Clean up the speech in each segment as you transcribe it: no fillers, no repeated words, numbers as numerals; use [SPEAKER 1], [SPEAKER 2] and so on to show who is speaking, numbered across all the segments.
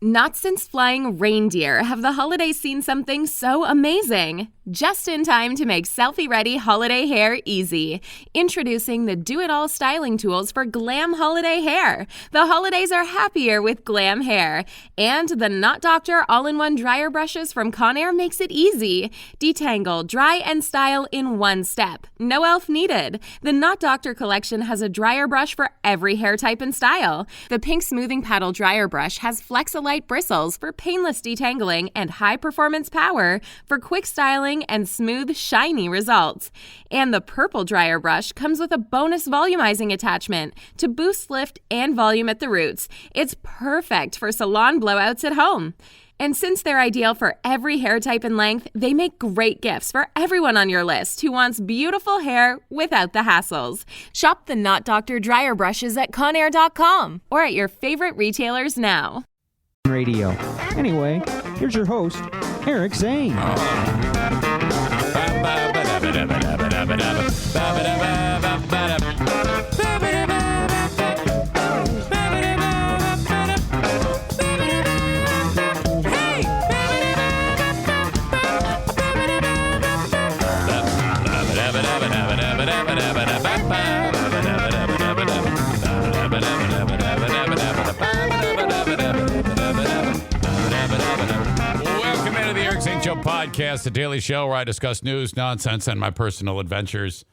[SPEAKER 1] Not since flying reindeer have the holidays seen something so amazing. Just in time to make selfie-ready holiday hair easy. Introducing the do-it-all styling tools for glam holiday hair. The holidays are happier with glam hair. And the Knot Doctor all-in-one dryer brushes from Conair makes it easy. Detangle, dry, and style in one step. No elf needed. The Knot Doctor collection has a dryer brush for every hair type and style. The pink smoothing paddle dryer brush has Flexolite bristles for painless detangling and high-performance power for quick styling and smooth, shiny results. And the purple dryer brush comes with a bonus volumizing attachment to boost lift and volume at the roots. It's perfect for salon blowouts at home. And since they're ideal for every hair type and length, they make great gifts for everyone on your list who wants beautiful hair without the hassles. Shop the Knot Doctor dryer brushes at Conair.com or at your favorite retailers now.
[SPEAKER 2] Radio. Anyway, here's your host, Eric Zane.
[SPEAKER 3] Show Podcast, the daily show where I discuss news, nonsense, and my personal adventures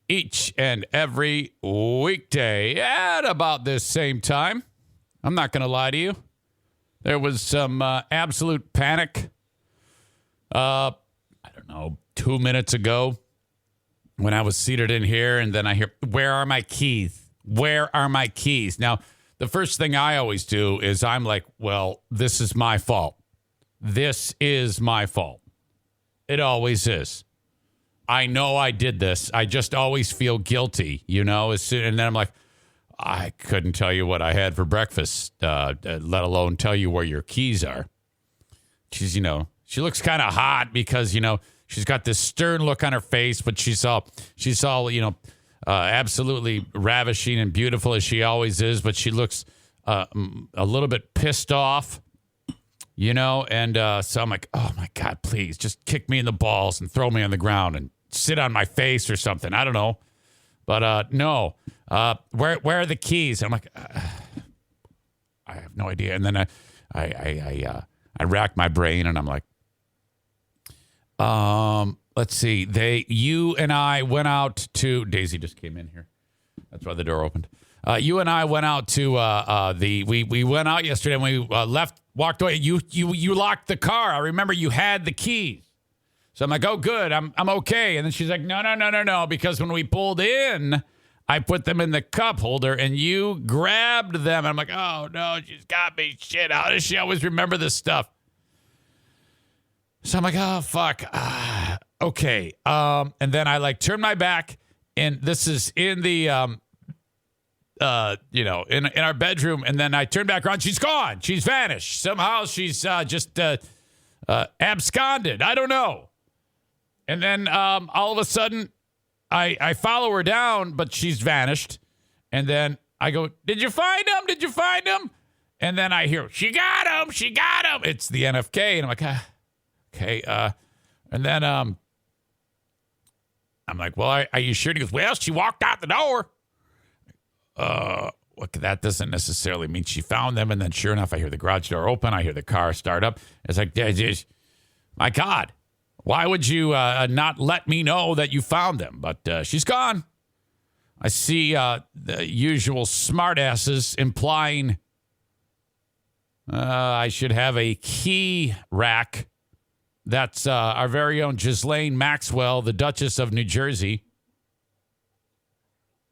[SPEAKER 3] each and every weekday at about this same time. I'm not going to lie to you. There was some absolute panic, 2 minutes ago when I was seated in here, and then I hear, "Where are my keys? Where are my keys?" Now, the first thing I always do is I'm like, well, this is my fault. This is my fault. It always is. I know I did this. I just always feel guilty, and then I'm like, I couldn't tell you what I had for breakfast, let alone tell you where your keys are. She's, she looks kind of hot because, she's got this stern look on her face, but she's all, absolutely ravishing and beautiful as she always is, but she looks a little bit pissed off. And so I'm like, oh, my God, please just kick me in the balls and throw me on the ground and sit on my face or something. I don't know. But no, where are the keys? I'm like, I have no idea. And then I racked my brain and I'm like, let's see. You and I went out to, Daisy just came in here. That's why the door opened. You and I went out to we went out yesterday and we walked away. You locked the car. I remember you had the keys. So I'm like, oh, good. I'm okay. And then she's like, no. Because when we pulled in, I put them in the cup holder and you grabbed them. And I'm like, oh, no, she's got me. Shit. How does she always remember this stuff? So I'm like, oh, fuck. Okay. And then I turned my back, and this is in the in our bedroom, and then I turned back around. She's gone. She's vanished. Somehow she's just absconded. I don't know. And then all of a sudden, I follow her down, but she's vanished. And then I go, "Did you find him? Did you find him?" And then I hear, "She got him. She got him." It's the NFK, and I'm like, okay. And then I'm like, "Well, are you sure?" He goes, "Well, she walked out the door." Look, that doesn't necessarily mean she found them. And then sure enough, I hear the garage door open. I hear the car start up. It's like, my God, why would you not let me know that you found them? But she's gone. I see the usual smartasses implying I should have a key rack. That's our very own Ghislaine Maxwell, the Duchess of New Jersey.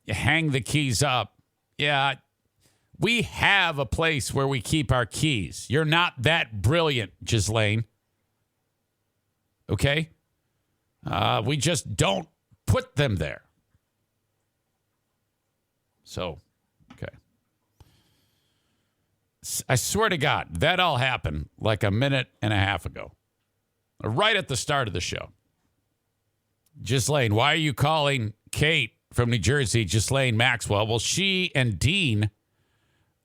[SPEAKER 3] You hang the keys up. Yeah, we have a place where we keep our keys. You're not that brilliant, Ghislaine. Okay? We just don't put them there. So, okay. I swear to God, that all happened like a minute and a half ago. Right at the start of the show. Ghislaine, why are you calling Kate from New Jersey, Ghislaine Maxwell? Well, she and Dean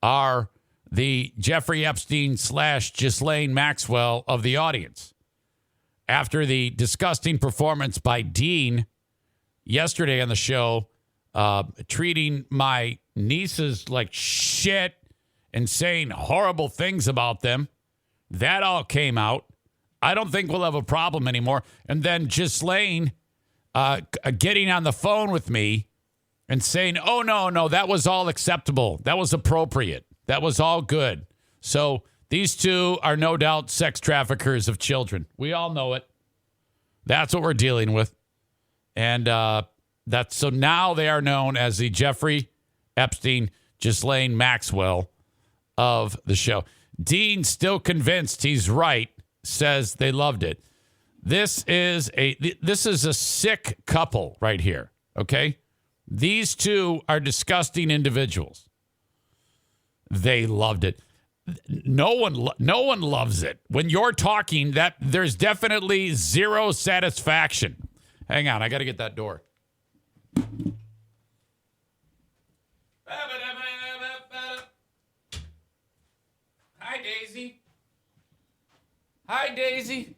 [SPEAKER 3] are the Jeffrey Epstein / Ghislaine Maxwell of the audience. After the disgusting performance by Dean yesterday on the show, treating my nieces like shit and saying horrible things about them, that all came out. I don't think we'll have a problem anymore. And then Ghislaine getting on the phone with me and saying, oh, no, that was all acceptable. That was appropriate. That was all good. So these two are no doubt sex traffickers of children. We all know it. That's what we're dealing with. And so now they are known as the Jeffrey Epstein, Ghislaine Maxwell of the show. Dean, still convinced he's right, says they loved it. This is a sick couple right here, okay? These two are disgusting individuals. They loved it. No one loves it. When you're talking, that there's definitely zero satisfaction. Hang on, I got to get that door. Hi, Daisy. Hi, Daisy.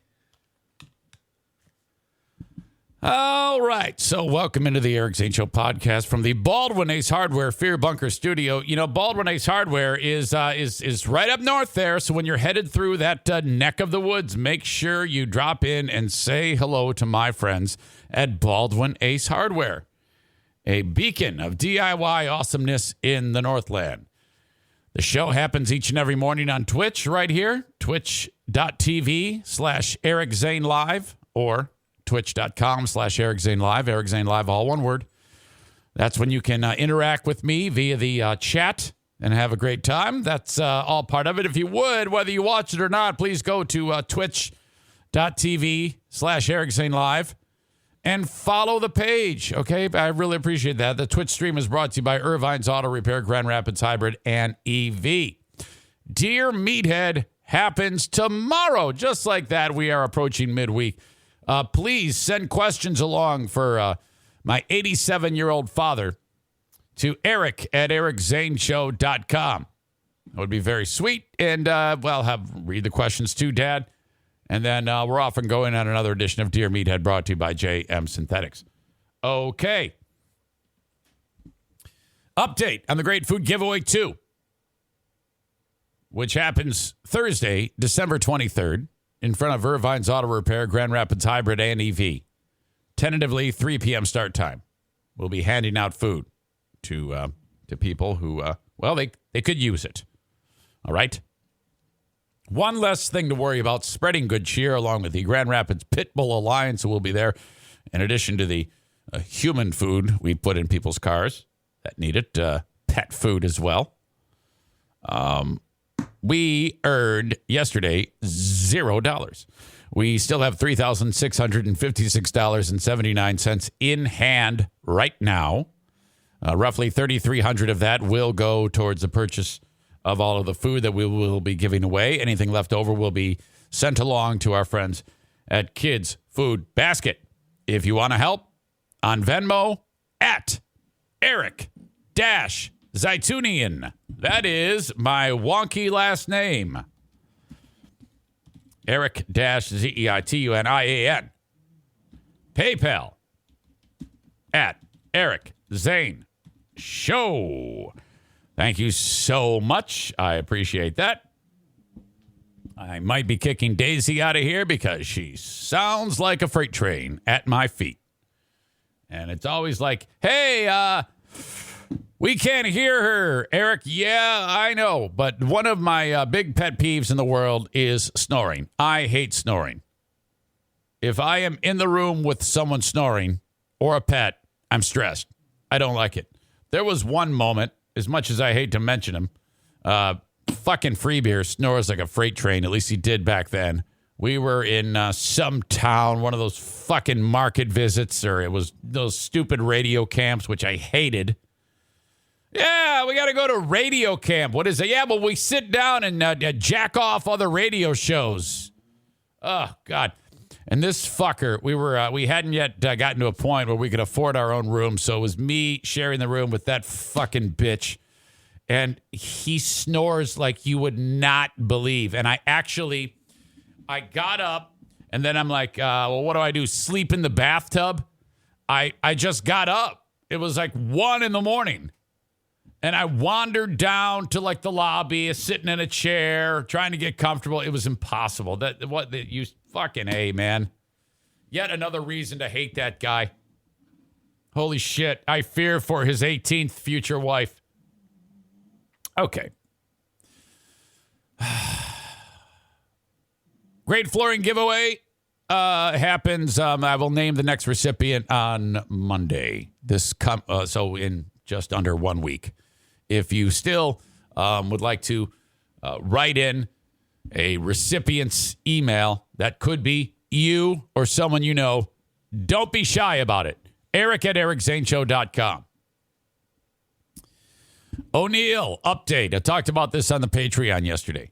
[SPEAKER 3] All right, so welcome into the Eric Zane Show podcast from the Baldwin Ace Hardware Fear Bunker Studio. You know, Baldwin Ace Hardware is right up north there, so when you're headed through that neck of the woods, make sure you drop in and say hello to my friends at Baldwin Ace Hardware, a beacon of DIY awesomeness in the Northland. The show happens each and every morning on Twitch right here, twitch.tv/Eric Zane Live, or twitch.com/Eric Zane Live, Eric Zane Live, all one word. That's when you can interact with me via the chat and have a great time. That's all part of it. If you would, whether you watch it or not, please go to twitch.tv/Eric Zane Live and follow the page, okay? I really appreciate that. The Twitch stream is brought to you by Irvine's Auto Repair, Grand Rapids Hybrid, and EV. Dear Meathead happens tomorrow. Just like that, we are approaching midweek. Please send questions along for my 87-year-old father to eric@ericzaneshow.com. That would be very sweet. And, read the questions too, Dad. And then we're off and going on another edition of Dear Meathead, brought to you by JM Synthetics. Okay. Update on the Great Food Giveaway 2, which happens Thursday, December 23rd, in front of Irvine's Auto Repair, Grand Rapids Hybrid, and EV. Tentatively 3 p.m. start time. We'll be handing out food to people who, they could use it. All right? One less thing to worry about, spreading good cheer along with the Grand Rapids Pitbull Alliance, who will be there, in addition to the human food we put in people's cars that need it, pet food as well. We earned yesterday $0. We still have $3,656.79 in hand right now. Roughly $3,300 of that will go towards the purchase of all of the food that we will be giving away. Anything left over will be sent along to our friends at Kids Food Basket. If you want to help, on Venmo, at Eric-Zaitunian. That is my wonky last name. Eric-Zeitunian. PayPal, at Eric Zane Show. Thank you so much. I appreciate that. I might be kicking Daisy out of here because she sounds like a freight train at my feet. And it's always like, hey, we can't hear her, Eric. Yeah, I know. But one of my big pet peeves in the world is snoring. I hate snoring. If I am in the room with someone snoring or a pet, I'm stressed. I don't like it. There was one moment, as much as I hate to mention him, fucking Freebeer snores like a freight train. At least he did back then. We were in some town, one of those fucking market visits, or it was those stupid radio camps, which I hated. Yeah, we got to go to radio camp. What is it? Yeah, well, we sit down and jack off other radio shows. Oh, God. And this fucker, we hadn't yet gotten to a point where we could afford our own room, so it was me sharing the room with that fucking bitch. And he snores like you would not believe. And I got up, and then I'm like, well, what do I do? Sleep in the bathtub? I just got up. It was like 1 a.m. And I wandered down to like the lobby, sitting in a chair, trying to get comfortable. It was impossible. You fucking A, man. Yet another reason to hate that guy. Holy shit. I fear for his 18th future wife. Okay. Great flooring giveaway happens. I will name the next recipient on Monday. So in just under 1 week. If you still would like to write in a recipient's email, that could be you or someone you know, don't be shy about it. Eric@ericzaneshow.com. O'Neill, update. I talked about this on the Patreon yesterday.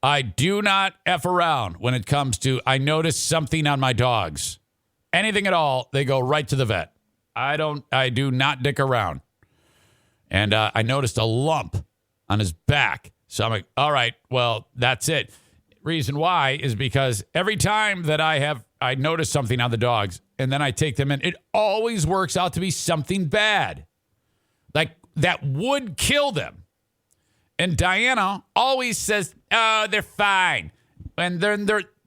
[SPEAKER 3] I do not F around when it comes to, I noticed something on my dogs. Anything at all, they go right to the vet. I do not dick around. And I noticed a lump on his back. So I'm like, all right, well, that's it. Reason why is because every time that I notice something on the dogs and then I take them in, it always works out to be something bad. Like that would kill them. And Diana always says, oh, they're fine. And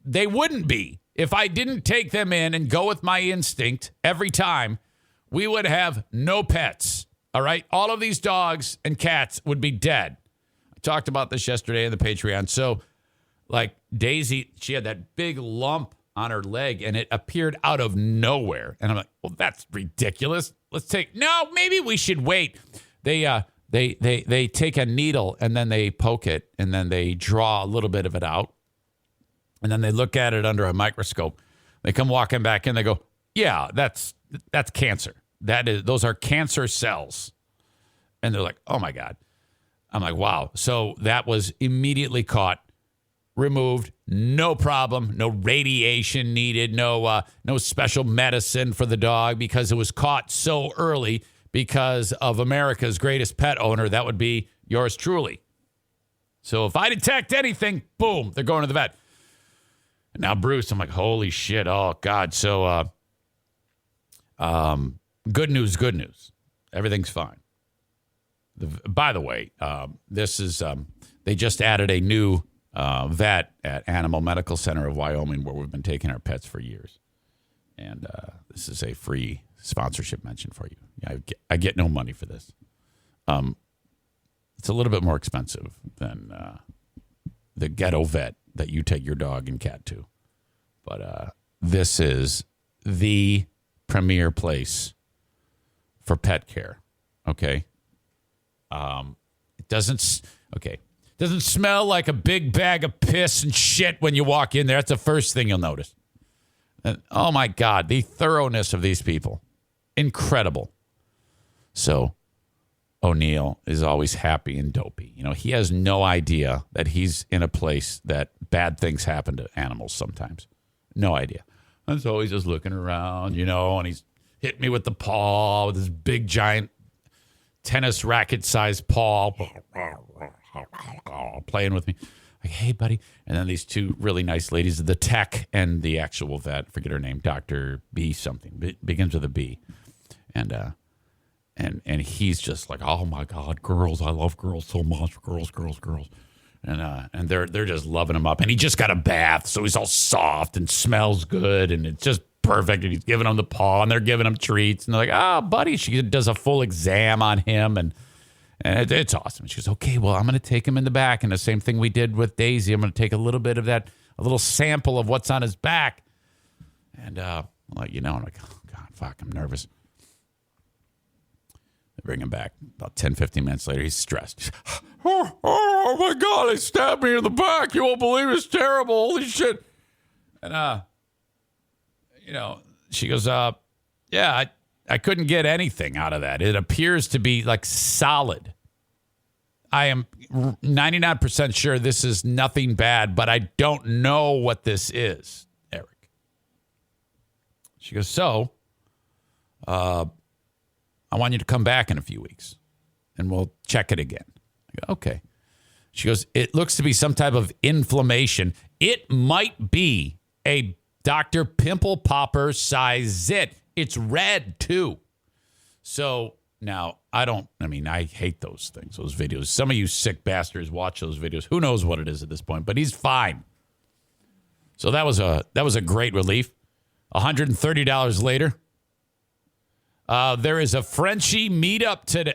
[SPEAKER 3] they wouldn't be. If I didn't take them in and go with my instinct every time, we would have no pets. All right? All of these dogs and cats would be dead. I talked about this yesterday in the Patreon. So, like Daisy, she had that big lump on her leg, and it appeared out of nowhere. And I'm like, well, that's ridiculous. Maybe we should wait. They take a needle, and then they poke it, and then they draw a little bit of it out. And then they look at it under a microscope. They come walking back in. They go, yeah, that's cancer. Those are cancer cells. And they're like, oh, my God. I'm like, wow. So that was immediately caught, removed, no problem, no radiation needed, no special medicine for the dog because it was caught so early because of America's greatest pet owner. That would be yours truly. So if I detect anything, boom, they're going to the vet. And now Bruce, I'm like, holy shit. Oh, God. So good news. Everything's fine. By the way, this is they just added a new vet at Animal Medical Center of Wyoming where we've been taking our pets for years. And this is a free sponsorship mention for you. Yeah, I get no money for this. It's a little bit more expensive than the ghetto vet that you take your dog and cat to. But this is the premier place for pet care. Okay. It doesn't smell like a big bag of piss and shit when you walk in there. That's the first thing you'll notice. And, oh, my God, the thoroughness of these people. Incredible. So O'Neill is always happy and dopey. You know, he has no idea that he's in a place that bad things happen to animals sometimes. No idea. And so he's just looking around, and he's hit me with the paw, with his big, giant tennis racket-sized paw, playing with me. Like, hey, buddy. And then these two really nice ladies, the tech and the actual vet, forget her name, Dr. B something, begins with a B. And he's just like, oh, my God, girls. I love girls so much. Girls. And they're just loving him up. And he just got a bath, so he's all soft and smells good, and it's just perfect. And he's giving him the paw, and they're giving him treats. And they're like, oh, buddy. She does a full exam on him, and it's awesome. She goes, okay, well, I'm going to take him in the back. And the same thing we did with Daisy. I'm going to take a little bit of that, a little sample of what's on his back. And I'm like, I'm like, oh, God, fuck, I'm nervous. They bring him back. About 10, 15 minutes later, he's stressed. Oh, my God, they stabbed me in the back. You won't believe it's terrible. Holy shit. And, she goes, yeah, I couldn't get anything out of that. It appears to be like solid. I am 99% sure this is nothing bad, but I don't know what this is, Eric. She goes, so, I want you to come back in a few weeks and we'll check it again. Okay. She goes, it looks to be some type of inflammation. It might be a Dr. Pimple Popper size zit. It's red, too. So now, I hate those things, those videos. Some of you sick bastards watch those videos. Who knows what it is at this point, but he's fine. So that was a great relief. $130 later. There is a Frenchie meetup today.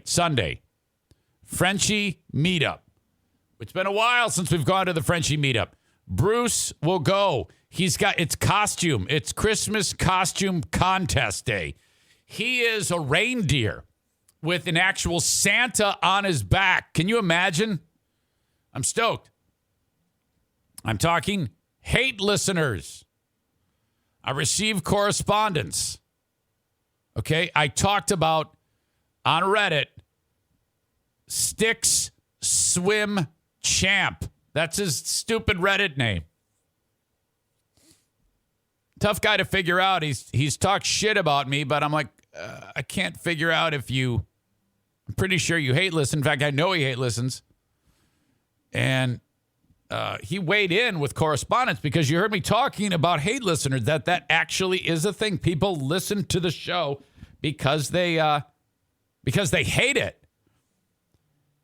[SPEAKER 3] Sunday. Frenchie meetup. It's been a while since we've gone to the Frenchie meetup. Bruce will go. It's Christmas costume contest day. He is a reindeer with an actual Santa on his back. Can you imagine? I'm stoked. I'm talking hate listeners. I received correspondence. Okay, I talked about on Reddit, Sticks Swim Champ. That's his stupid Reddit name. Tough guy to figure out. He's talked shit about me, but I'm like, I can't figure out I'm pretty sure you hate listen. In fact, I know he hate listens. And he weighed in with correspondence because you heard me talking about hate listeners, that actually is a thing. People listen to the show because they hate it.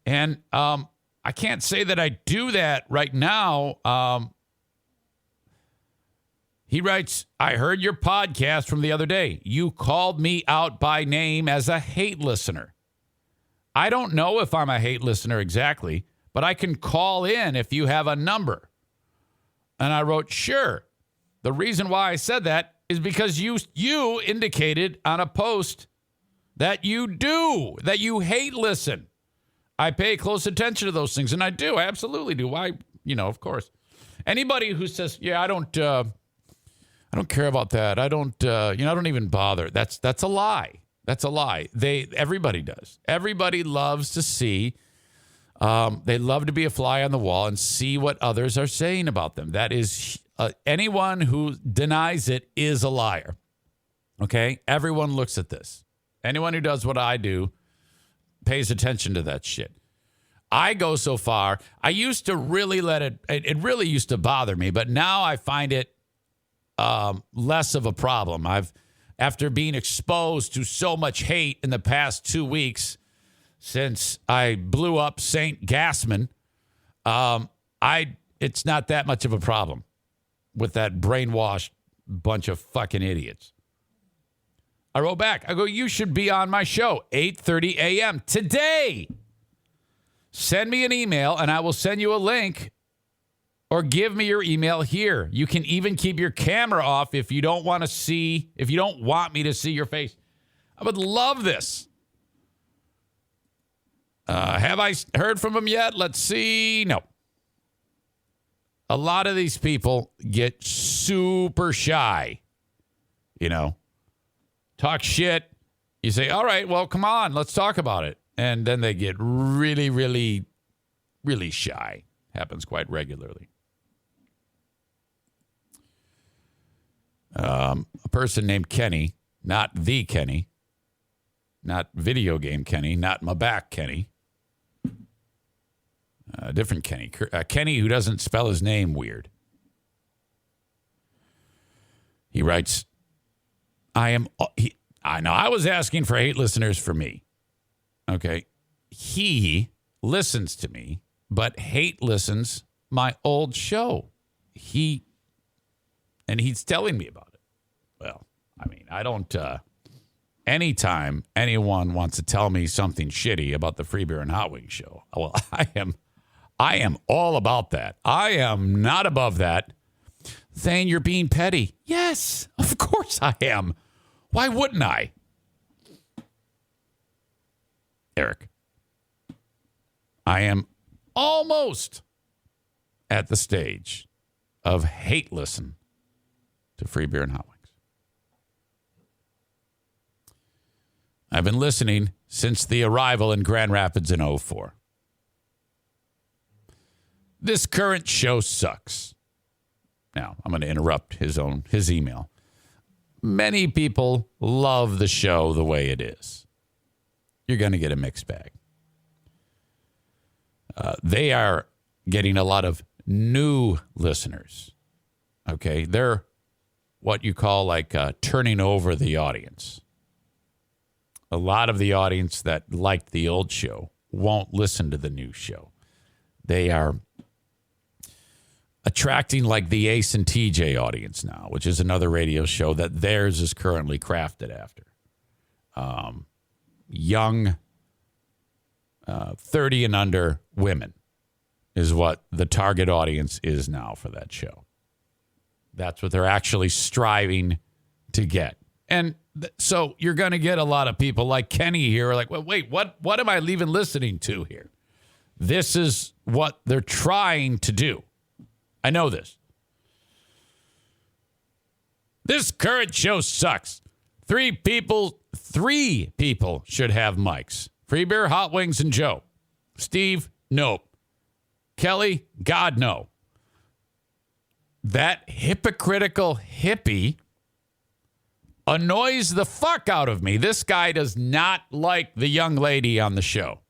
[SPEAKER 3] And I can't say that I do that right now. He writes, I heard your podcast from the other day. You called me out by name as a hate listener. I don't know if I'm a hate listener exactly, but I can call in if you have a number. And I wrote, sure. The reason why I said that is because you indicated on a post that you hate listen. I pay close attention to those things, and I do. I absolutely do. Why? Of course. Anybody who says, yeah, I don't care about that. I don't even bother. That's a lie. That's a lie. Everybody does. Everybody loves to see. They love to be a fly on the wall and see what others are saying about them. That is, anyone who denies it is a liar. Okay? Everyone looks at this. Anyone who does what I do pays attention to that shit. I go so far. I used to really it really used to bother me, but now I find it less of a problem. After being exposed to so much hate in the past 2 weeks since I blew up St. Gassman, it's not that much of a problem with that brainwashed bunch of fucking idiots. I wrote back. I go, you should be on my show, 8:30 a.m. today. Send me an email, and I will send you a link. Or give me your email here. You can even keep your camera off if you don't want me to see your face. I would love this. Have I heard from them yet? Let's see. No. A lot of these people get super shy. Talk shit. You say, all right, well, come on, let's talk about it. And then they get really, really, really shy. Happens quite regularly. A person named Kenny, not the Kenny, not video game Kenny, not my back Kenny. Different Kenny. Kenny who doesn't spell his name weird. He writes, I know I was asking for hate listeners for me. Okay. He listens to me, but hate listens my old show. And he's telling me about it. Well, I don't, anytime anyone wants to tell me something shitty about the Free Beer and Hot Wings show, well, I am all about that. I am not above that. Saying you're being petty. Yes, of course I am. Why wouldn't I? Eric, I am almost at the stage of hate listen to Free Beer and Hot Wings. I've been listening since the arrival in Grand Rapids in 2004. This current show sucks. Now, I'm going to interrupt his email. Many people love the show the way it is. You're going to get a mixed bag. they are getting a lot of new listeners. Okay, they're what you call like turning over the audience. A lot of the audience that liked the old show won't listen to the new show. They are attracting like the Ace and TJ audience now, which is another radio show that theirs is currently crafted after. Young, 30 and under women is what the target audience is now for that show. That's what they're actually striving to get. And so you're going to get a lot of people like Kenny here like, well, wait, what am I even listening to here? This is what they're trying to do. I know this. This current show sucks. Three people should have mics. Free beer, hot wings, and Joe. Steve, nope. Kelly, God, no. That hypocritical hippie annoys the fuck out of me. This guy does not like the young lady on the show.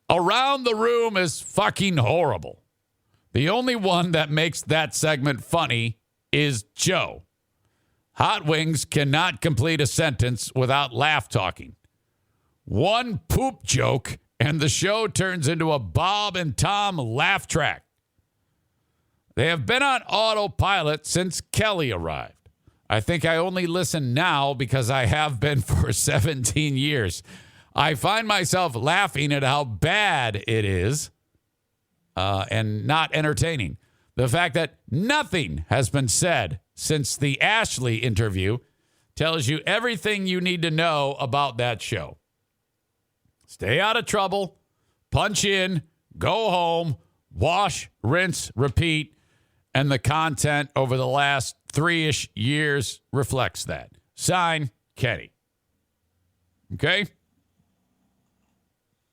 [SPEAKER 3] Around the Room is fucking horrible. The only one that makes that segment funny is Joe. Hot Wings cannot complete a sentence without laugh talking. One poop joke and the show turns into a Bob and Tom laugh track. They have been on autopilot since Kelly arrived. I think I only listen now because I have been for 17 years. I find myself laughing at how bad it is and not entertaining. The fact that nothing has been said since the Ashley interview tells you everything you need to know about that show. Stay out of trouble, punch in, go home, wash, rinse, repeat, and the content over the last 3-ish years reflects that. Sign, Kenny. Okay?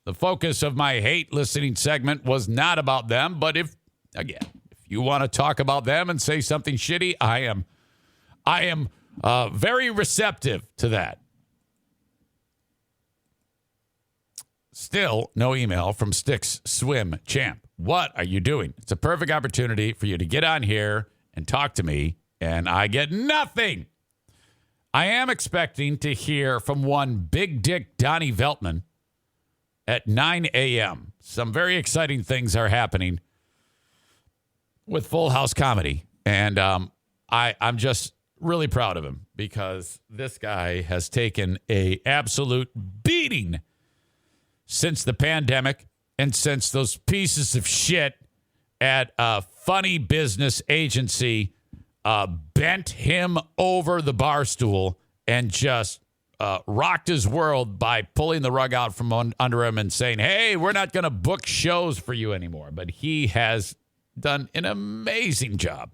[SPEAKER 3] The focus of my hate listening segment was not about them, but if you want to talk about them and say something shitty, I am very receptive to that. Still, no email from Sticks Swim Champ. What are you doing? It's a perfect opportunity for you to get on here and talk to me, and I get nothing. I am expecting to hear from one Big Dick Donnie Veltman at 9 a.m. Some very exciting things are happening with Full House Comedy. And I'm just really proud of him because this guy has taken a absolute beating since the pandemic and since those pieces of shit at a funny business agency bent him over the bar stool and just rocked his world by pulling the rug out from under him and saying, hey, we're not going to book shows for you anymore. But he has done an amazing job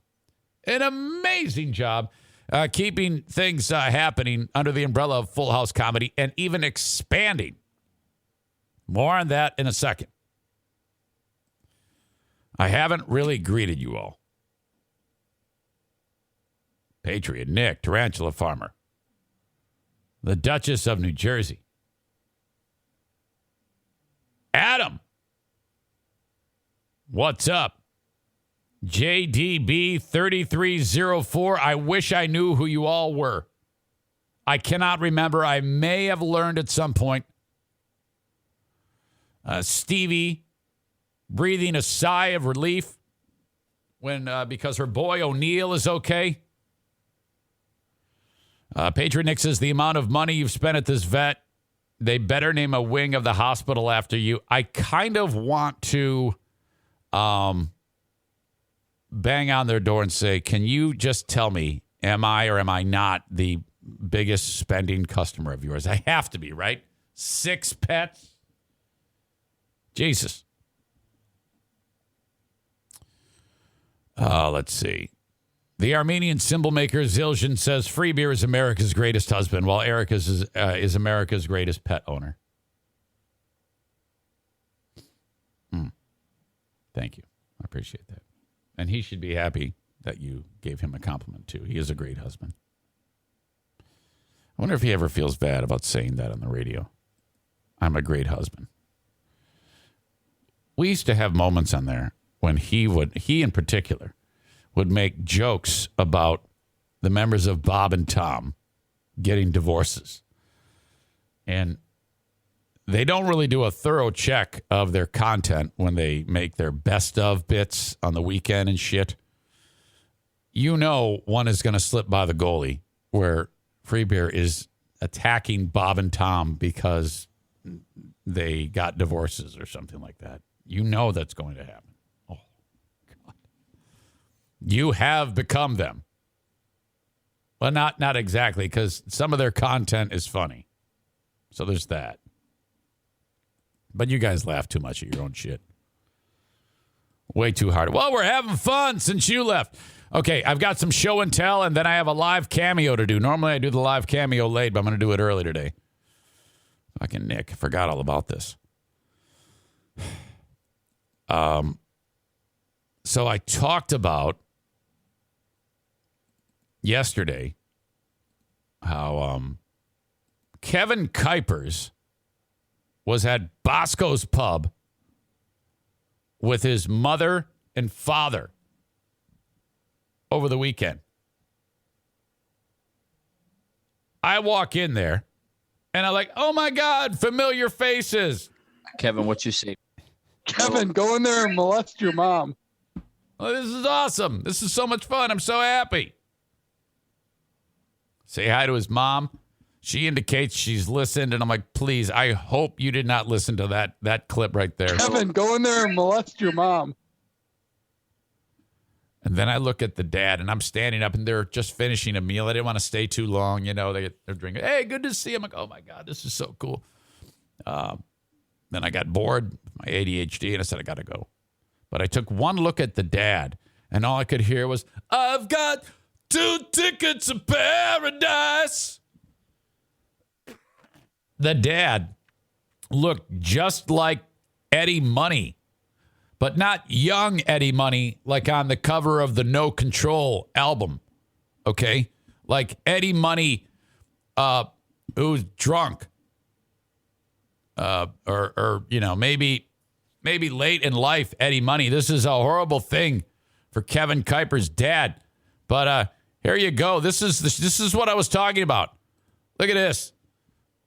[SPEAKER 3] keeping things happening under the umbrella of Full House Comedy and even expanding. More on that in a second. I haven't really greeted you all. Patriot, Nick, Tarantula Farmer, the Duchess of New Jersey, Adam, what's up? JDB 3304. I wish I knew who you all were. I cannot remember. I may have learned at some point. Stevie breathing a sigh of relief because her boy O'Neill is okay. Patriot Nick says the amount of money you've spent at this vet, they better name a wing of the hospital after you. I kind of want to bang on their door and say, can you just tell me, am I or am I not the biggest spending customer of yours? I have to be, right? 6 pets? Jesus. Let's see. The Armenian symbol maker Zildjian says free beer is America's greatest husband, while Eric is America's greatest pet owner. Thank you. I appreciate that. And he should be happy that you gave him a compliment, too. He is a great husband. I wonder if he ever feels bad about saying that on the radio. I'm a great husband. we used to have moments on there when he in particular, would make jokes about the members of Bob and Tom getting divorces. And they don't really do a thorough check of their content when they make their best of bits on the weekend and shit. You know one is going to slip by the goalie where Free Beer is attacking Bob and Tom because they got divorces or something like that. You know that's going to happen. Oh, God. You have become them. Well, not exactly, because some of their content is funny. So there's that. But you guys laugh too much at your own shit. Way too hard. Well, we're having fun since you left. Okay, I've got some show and tell, and then I have a live cameo to do. Normally I do the live cameo late, but I'm going to do it early today. Fucking Nick, I forgot all about this. So I talked about yesterday how Kevin Kuipers was at Bosco's Pub with his mother and father over the weekend. I walk in there, and I'm like, oh, my God, familiar faces.
[SPEAKER 4] Kevin, what you say?
[SPEAKER 5] Kevin, go in there and molest your mom.
[SPEAKER 3] Oh, this is awesome. This is so much fun. I'm so happy. Say hi to his mom. She indicates she's listened, and I'm like, please, I hope you did not listen to that clip right there.
[SPEAKER 5] Kevin, go in there and molest your mom.
[SPEAKER 3] And then I look at the dad, and I'm standing up, and they're just finishing a meal. I didn't want to stay too long. You know, they're drinking. Hey, good to see you. I'm like, oh, my God, this is so cool. Then I got bored, my ADHD, and I said, I got to go. But I took one look at the dad, and all I could hear was, I've got 2 tickets to paradise. The dad looked just like Eddie Money, but not young Eddie Money, like on the cover of the No Control album, okay? Like Eddie Money who's drunk, or you know, maybe late in life, Eddie Money. This is a horrible thing for Kevin Kuiper's dad, but here you go. This is what I was talking about. Look at this.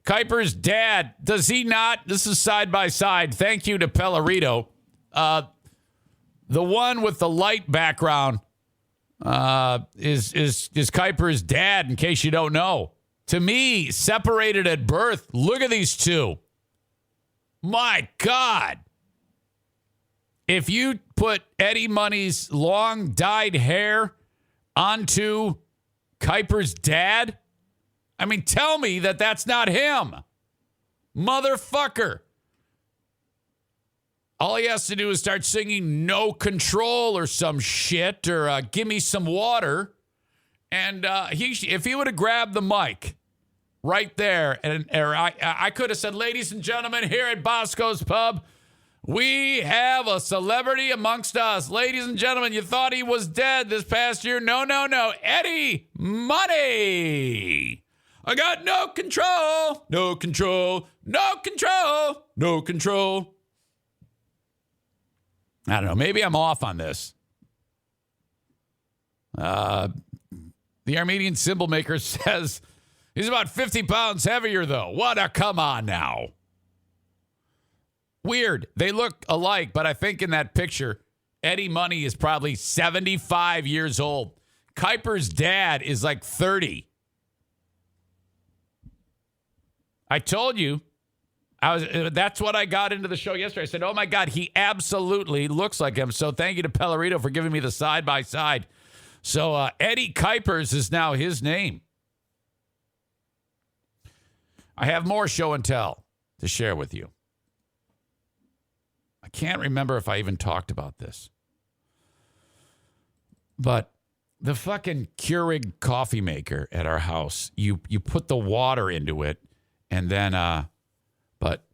[SPEAKER 3] Kuiper's dad, does he not? This is side by side. Thank you to Pellerito. The one with the light background is Kuiper's dad, in case you don't know. To me, separated at birth. Look at these two. My God. If you put Eddie Money's long dyed hair onto Kuiper's dad, I mean, tell me that that's not him. Motherfucker. All he has to do is start singing No Control or some shit, or Give Me Some Water. And if he would have grabbed the mic right there, or I could have said, ladies and gentlemen, here at Bosco's Pub, we have a celebrity amongst us. Ladies and gentlemen, you thought he was dead this past year. No. Eddie Money. I got no control. No control. No control. No control. I don't know. Maybe I'm off on this. The Armenian symbol maker says he's about 50 pounds heavier, though. What a come on now. Weird. They look alike, but I think in that picture, Eddie Money is probably 75 years old. Kuiper's dad is like 30. I told you. That's what I got into the show yesterday. I said, oh, my God, he absolutely looks like him. So thank you to Pellerito for giving me the side-by-side. So Eddie Kuipers is now his name. I have more show and tell to share with you. I can't remember if I even talked about this. But the fucking Keurig coffee maker at our house, you put the water into it, and then, but,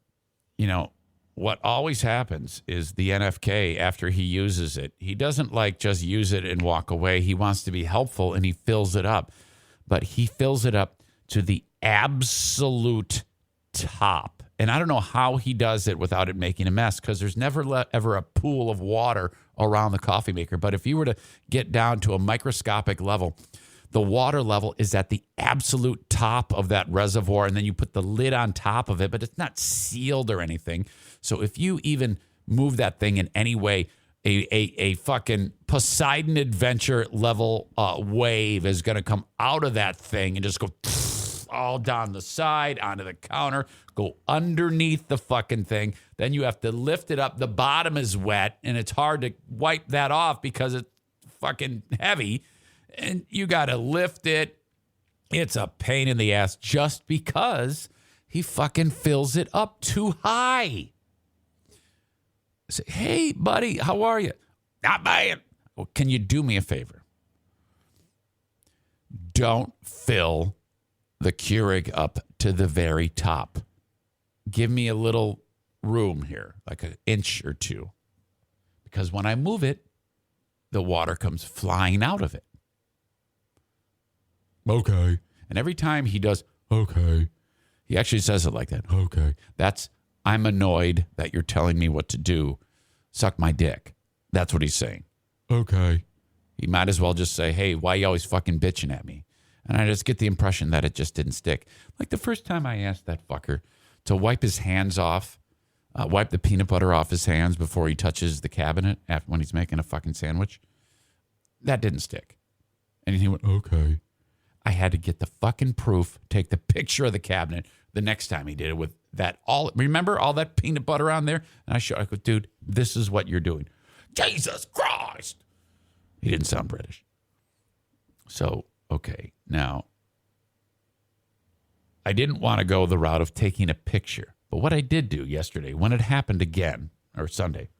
[SPEAKER 3] you know, what always happens is the NFK, after he uses it, he doesn't like just use it and walk away. He wants to be helpful, and he fills it up. But he fills it up to the absolute top. And I don't know how he does it without it making a mess, because there's never ever a pool of water around the coffee maker. But if you were to get down to a microscopic level, the water level is at the absolute top of that reservoir, and then you put the lid on top of it, but it's not sealed or anything. So if you even move that thing in any way, a fucking Poseidon Adventure level wave is going to come out of that thing and just go all down the side, onto the counter, go underneath the fucking thing. Then you have to lift it up. The bottom is wet, and it's hard to wipe that off because it's fucking heavy. And you got to lift it. It's a pain in the ass just because he fucking fills it up too high. I say, hey, buddy, how are you? Not bad. Well, can you do me a favor? Don't fill the Keurig up to the very top. Give me a little room here, like an inch or two. Because when I move it, the water comes flying out of it. Okay. And every time he does, okay, he actually says it like that. Okay. I'm annoyed that you're telling me what to do. Suck my dick. That's what he's saying. Okay. He might as well just say, hey, why are you always fucking bitching at me? And I just get the impression that it just didn't stick. Like the first time I asked that fucker to wipe his hands off, wipe the peanut butter off his hands before he touches the cabinet when he's making a fucking sandwich, that didn't stick. And he went, okay. I had to get the fucking proof, take the picture of the cabinet the next time he did it with that remember all that peanut butter on there? And I go, dude, this is what you're doing. Jesus Christ. He didn't sound British. So, okay. Now, I didn't want to go the route of taking a picture. But what I did do yesterday, when it happened again, or Sunday,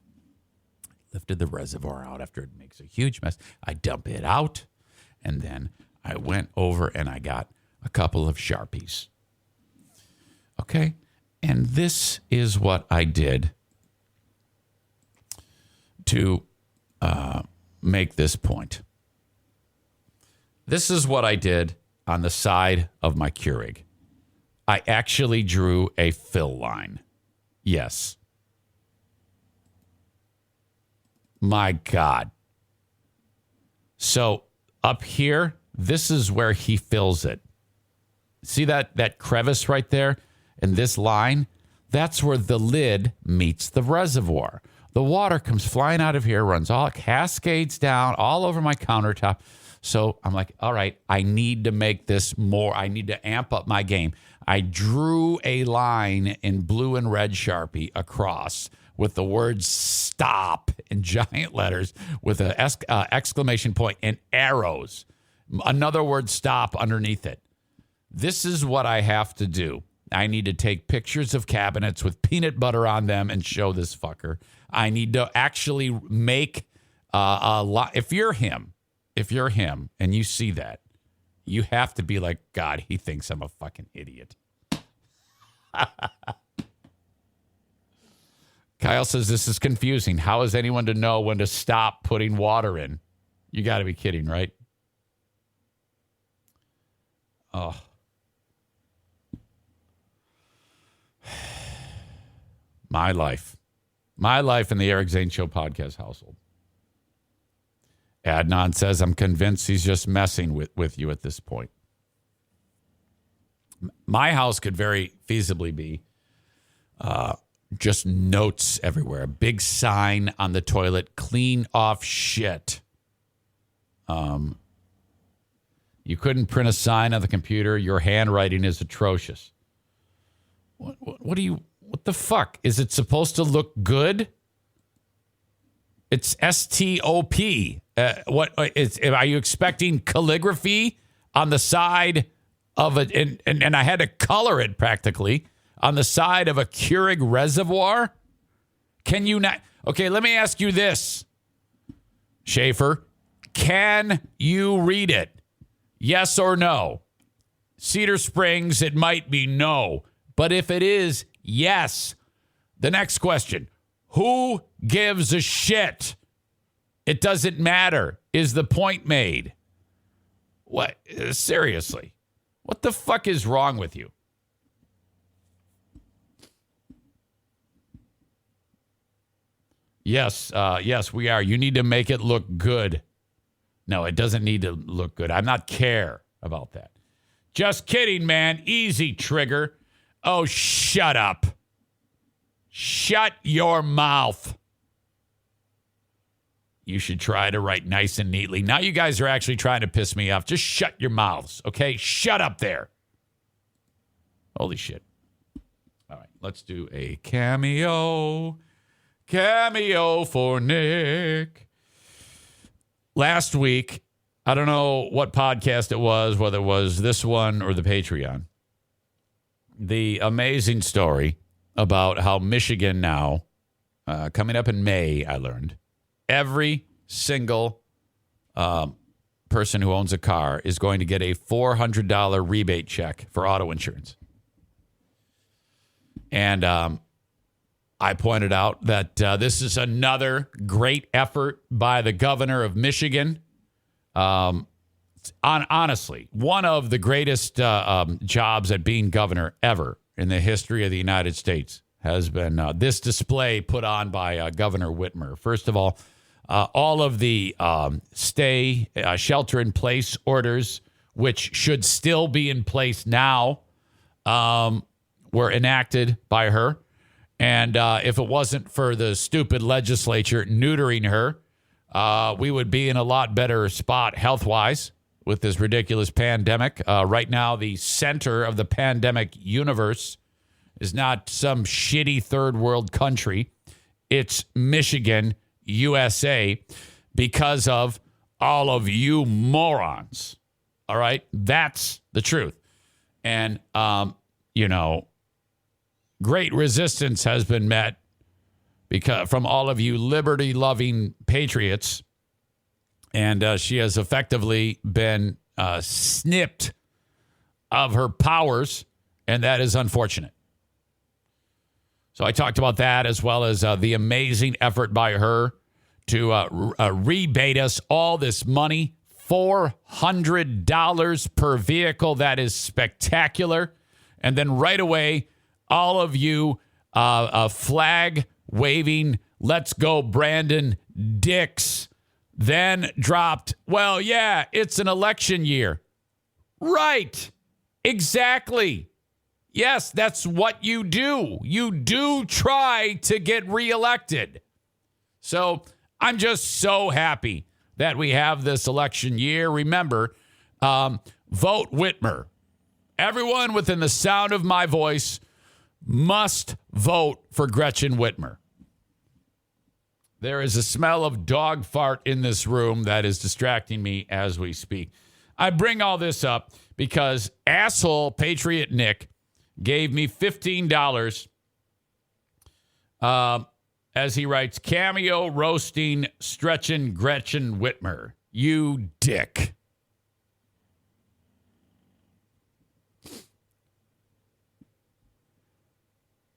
[SPEAKER 3] lifted the reservoir out after it makes a huge mess. I dump it out, and then I went over and I got a couple of Sharpies. Okay? And this is what I did to make this point. This is what I did on the side of my Keurig. I actually drew a fill line. Yes. My God. So up here, this is where he fills it. See that crevice right there? And this line? That's where the lid meets the reservoir. The water comes flying out of here, runs all, cascades down all over my countertop. So I'm like, all right, I need to make this more. I need to amp up my game. I drew a line in blue and red Sharpie across with the words stop in giant letters with an exclamation point and arrows. Another word stop underneath it. This is what I have to do. I need to take pictures of cabinets with peanut butter on them and show this fucker. I need to actually make a lot. If you're him and you see that, you have to be like, God, he thinks I'm a fucking idiot. Kyle says, this is confusing. How is anyone to know when to stop putting water in? You got to be kidding, right? Oh. My life in the Eric Zane Show Podcast household. Adnan says, I'm convinced he's just messing with you at this point. My house could very feasibly be just notes everywhere. A big sign on the toilet, clean off shit. You couldn't print a sign on the computer. Your handwriting is atrocious. What the fuck? Is it supposed to look good? It's STOP. Are you expecting calligraphy on the side of it? And I had to color it practically on the side of a Keurig reservoir. Can you not? Okay, let me ask you this, Schaefer. Can you read it? Yes or no? Cedar Springs, it might be no. But if it is yes, the next question, who gives a shit? It doesn't matter. Is the point made? What? Seriously. What the fuck is wrong with you? Yes, we are. You need to make it look good. No, it doesn't need to look good. I'm not care about that. Just kidding, man. Easy, Trigger. Oh, shut up. Shut your mouth. You should try to write nice and neatly. Now you guys are actually trying to piss me off. Just shut your mouths, okay? Shut up there. Holy shit. All right, let's do a cameo. Cameo for Nick. Last week, I don't know what podcast it was, whether it was this one or the Patreon. The amazing story about how Michigan now, coming up in May, I learned, every single person who owns a car is going to get a $400 rebate check for auto insurance. And I pointed out that this is another great effort by the governor of Michigan. Honestly, one of the greatest jobs at being governor ever in the history of the United States has been this display put on by Governor Whitmer. First of all of the shelter-in-place orders, which should still be in place now, were enacted by her. And if it wasn't for the stupid legislature neutering her, we would be in a lot better spot health-wise with this ridiculous pandemic. Right now, the center of the pandemic universe is not some shitty third world country. It's Michigan, USA, because of all of you morons. All right? That's the truth. And, great resistance has been met because from all of you liberty-loving patriots, and she has effectively been snipped of her powers, and that is unfortunate. So I talked about that, as well as the amazing effort by her to rebate us all this money, $400 per vehicle. That is spectacular. And then right away, all of you flag-waving, let's go, Brandon dicks, then dropped, well, yeah, it's an election year. Right. Exactly. Yes, that's what you do. You do try to get reelected. So I'm just so happy that we have this election year. Remember, vote Whitmer. Everyone within the sound of my voice must vote for Gretchen Whitmer. There is a smell of dog fart in this room that is distracting me as we speak. I bring all this up because asshole Patriot Nick gave me $15 as he writes, cameo roasting stretching Gretchen Whitmer. You dick.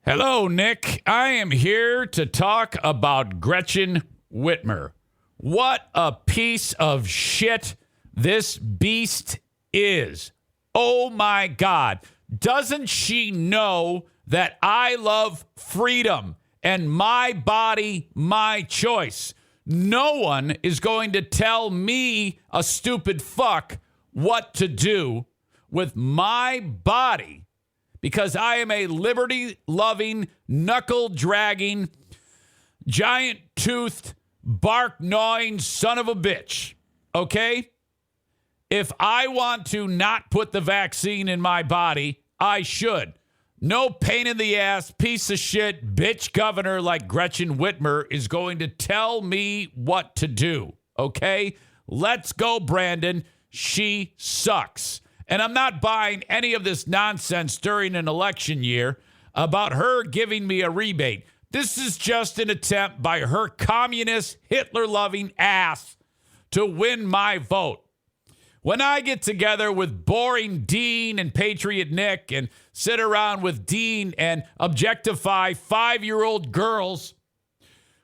[SPEAKER 3] Hello, Nick. I am here to talk about Gretchen Whitmer. What a piece of shit this beast is. Oh, my God. Doesn't she know that I love freedom and my body, my choice? No one is going to tell me, a stupid fuck, what to do with my body, because I am a liberty-loving, knuckle-dragging, giant-toothed, bark-gnawing son of a bitch, okay? If I want to not put the vaccine in my body, I should. No pain in the ass, piece of shit, bitch governor like Gretchen Whitmer is going to tell me what to do, okay? Let's go, Brandon. She sucks. And I'm not buying any of this nonsense during an election year about her giving me a rebate. This is just an attempt by her communist, Hitler-loving ass to win my vote. When I get together with boring Dean and Patriot Nick and sit around with Dean and objectify 5-year-old girls,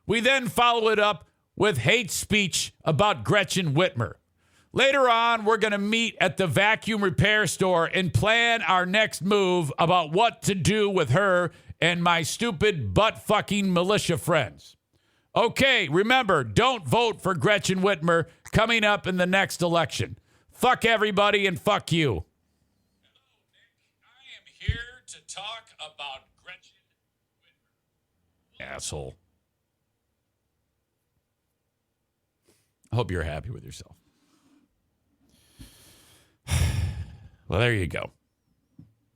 [SPEAKER 3] we then follow it up with hate speech about Gretchen Whitmer. Later on, we're going to meet at the vacuum repair store and plan our next move about what to do with her and my stupid butt-fucking militia friends. Okay, remember, don't vote for Gretchen Whitmer coming up in the next election. Fuck everybody and fuck you. Hello, Nick. I am here to talk about Gretchen Whitmer. Asshole. I hope you're happy with yourself. Well, there you go.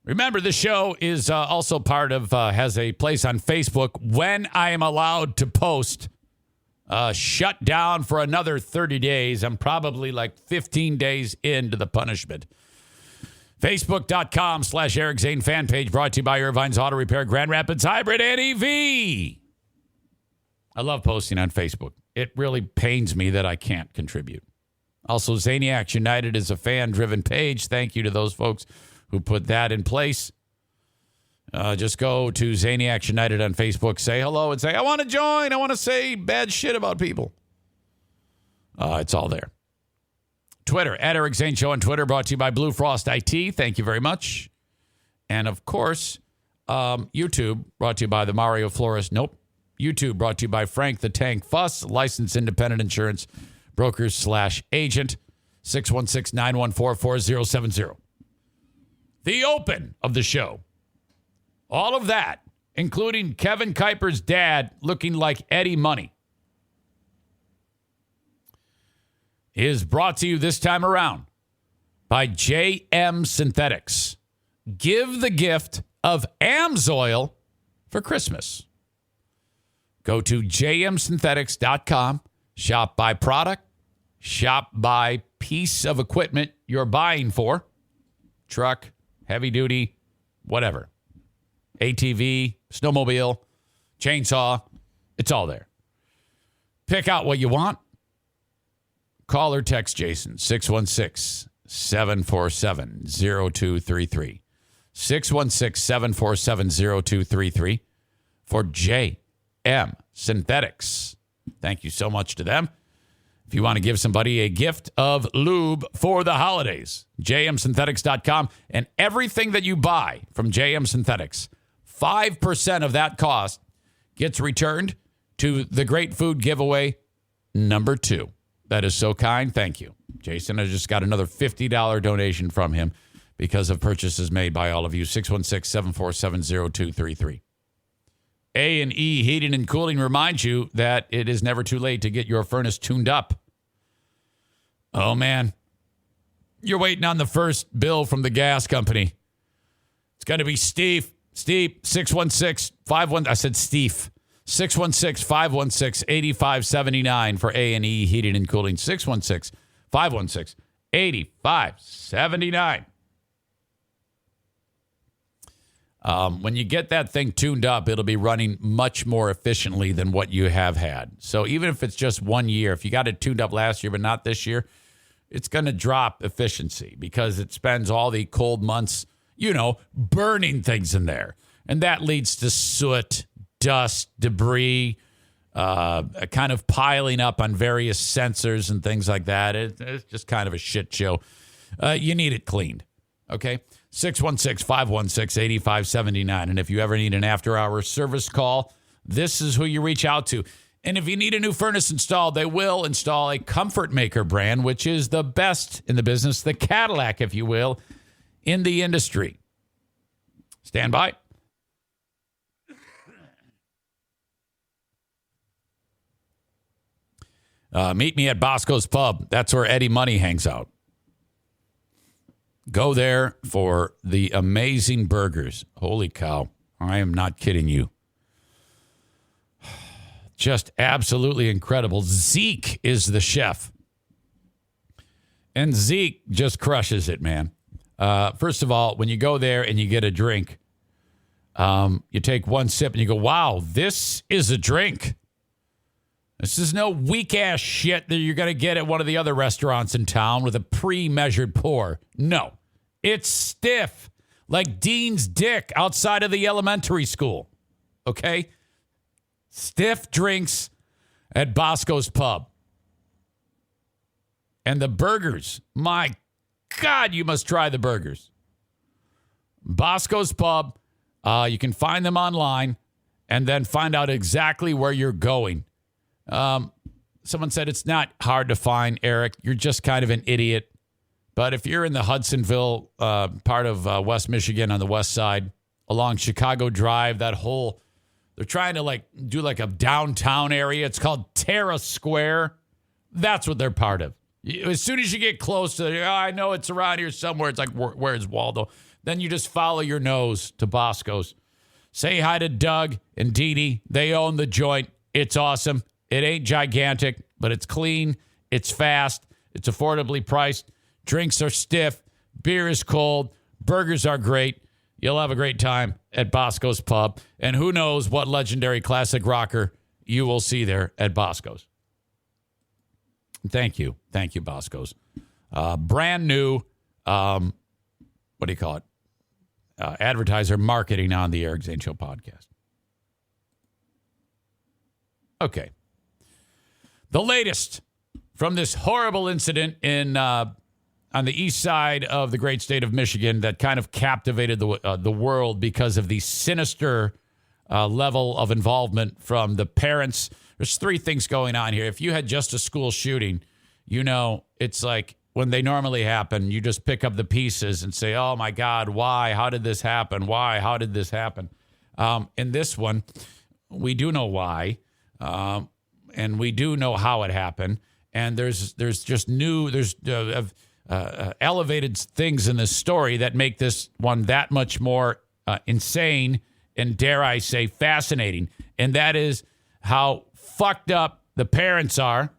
[SPEAKER 3] Remember, the show is also part of, has a place on Facebook when I am allowed to post. Shut down for another 30 days. I'm probably like 15 days into the punishment. Facebook.com/Eric Zane fan page brought to you by Irvine's Auto Repair, Grand Rapids Hybrid and EV. I love posting on Facebook. It really pains me that I can't contribute. Also, Zaniacs United is a fan-driven page. Thank you to those folks who put that in place. Just go to Zaniacs United on Facebook, say hello, and say, I want to join. I want to say bad shit about people. It's all there. Twitter, @Eric Zane Show on Twitter, brought to you by Blue Frost IT. Thank you very much. And, of course, YouTube, brought to you by the Mario Flores. Nope. YouTube, brought to you by Frank the Tank Fuss, licensed independent insurance brokers/agent, 616-914-4070. The open of the show. All of that, including Kevin Kuiper's dad looking like Eddie Money, is brought to you this time around by JM Synthetics. Give the gift of Amsoil for Christmas. Go to jmsynthetics.com, shop by product, shop by piece of equipment you're buying for, truck, heavy duty, whatever. ATV, snowmobile, chainsaw, it's all there. Pick out what you want. Call or text Jason, 616-747-0233. 616-747-0233 for JM Synthetics. Thank you so much to them. If you want to give somebody a gift of lube for the holidays, jmsynthetics.com, and everything that you buy from JM Synthetics, 5% of that cost gets returned to the Great Food Giveaway number 2. That is so kind. Thank you. Jason, I just got another $50 donation from him because of purchases made by all of you. 616-747-0233. A&E Heating and Cooling reminds you that it is never too late to get your furnace tuned up. Oh, man. You're waiting on the first bill from the gas company. It's going to be Steve. Steve, 616-51. I said Steve. 616-516-8579 for A&E Heating and Cooling. 616-516-8579. When you get that thing tuned up, it'll be running much more efficiently than what you have had. So even if it's just 1 year, if you got it tuned up last year but not this year, it's going to drop efficiency because it spends all the cold months, burning things in there. And that leads to soot, dust, debris, kind of piling up on various sensors and things like that. It's just kind of a shit show. You need it cleaned, okay? 616-516-8579. And if you ever need an after-hours service call, this is who you reach out to. And if you need a new furnace installed, they will install a Comfort Maker brand, which is the best in the business, the Cadillac, if you will, in the industry. Stand by. Meet me at Bosco's Pub. That's where Eddie Money hangs out. Go there for the amazing burgers. Holy cow. I am not kidding you. Just absolutely incredible. Zeke is the chef. And Zeke just crushes it, man. First of all, when you go there and you get a drink, you take one sip and you go, wow, this is a drink. This is no weak-ass shit that you're going to get at one of the other restaurants in town with a pre-measured pour. No. It's stiff, like Dean's dick outside of the elementary school. Okay? Stiff drinks at Bosco's Pub. And the burgers. My God, you must try the burgers. Bosco's Pub. You can find them online and then find out exactly where you're going. Someone said it's not hard to find, Eric. You're just kind of an idiot. But if you're in the Hudsonville part of West Michigan on the west side, along Chicago Drive, that whole, they're trying to do a downtown area. It's called Terra Square. That's what they're part of. As soon as you get close to, I know it's around here somewhere. It's like, where's Waldo? Then you just follow your nose to Bosco's. Say hi to Doug and Dee Dee. They own the joint. It's awesome. It ain't gigantic, but it's clean. It's fast. It's affordably priced. Drinks are stiff. Beer is cold. Burgers are great. You'll have a great time at Bosco's Pub. And who knows what legendary classic rocker you will see there at Bosco's. Thank you. Thank you, Bosco's. Brand new, what do you call it? Advertiser marketing on the Eric Zane Show podcast. Okay. The latest from this horrible incident on the east side of the great state of Michigan that kind of captivated the world because of the sinister level of involvement from the parents. There's three things going on here. If you had just a school shooting, it's like when they normally happen, you just pick up the pieces and say, oh, my God, why? How did this happen? Why? How did this happen? In this one, we do know why, and we do know how it happened. And there's just elevated things in this story that make this one that much more insane and, dare I say, fascinating. And that is how fucked up the parents are,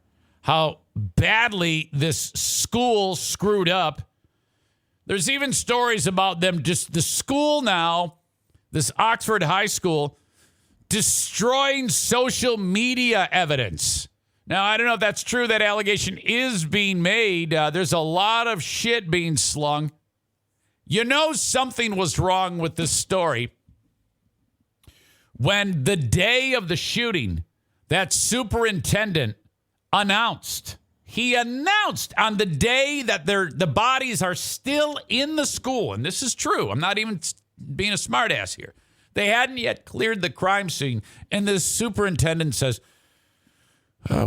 [SPEAKER 3] how badly this school screwed up. There's even stories about them, just the school now, this Oxford High School, destroying social media evidence. Now, I don't know if that's true. That allegation is being made. There's a lot of shit being slung. Something was wrong with this story when the day of the shooting, that superintendent announced on the day that the bodies are still in the school, and this is true. I'm not even being a smartass here. They hadn't yet cleared the crime scene, and the superintendent says,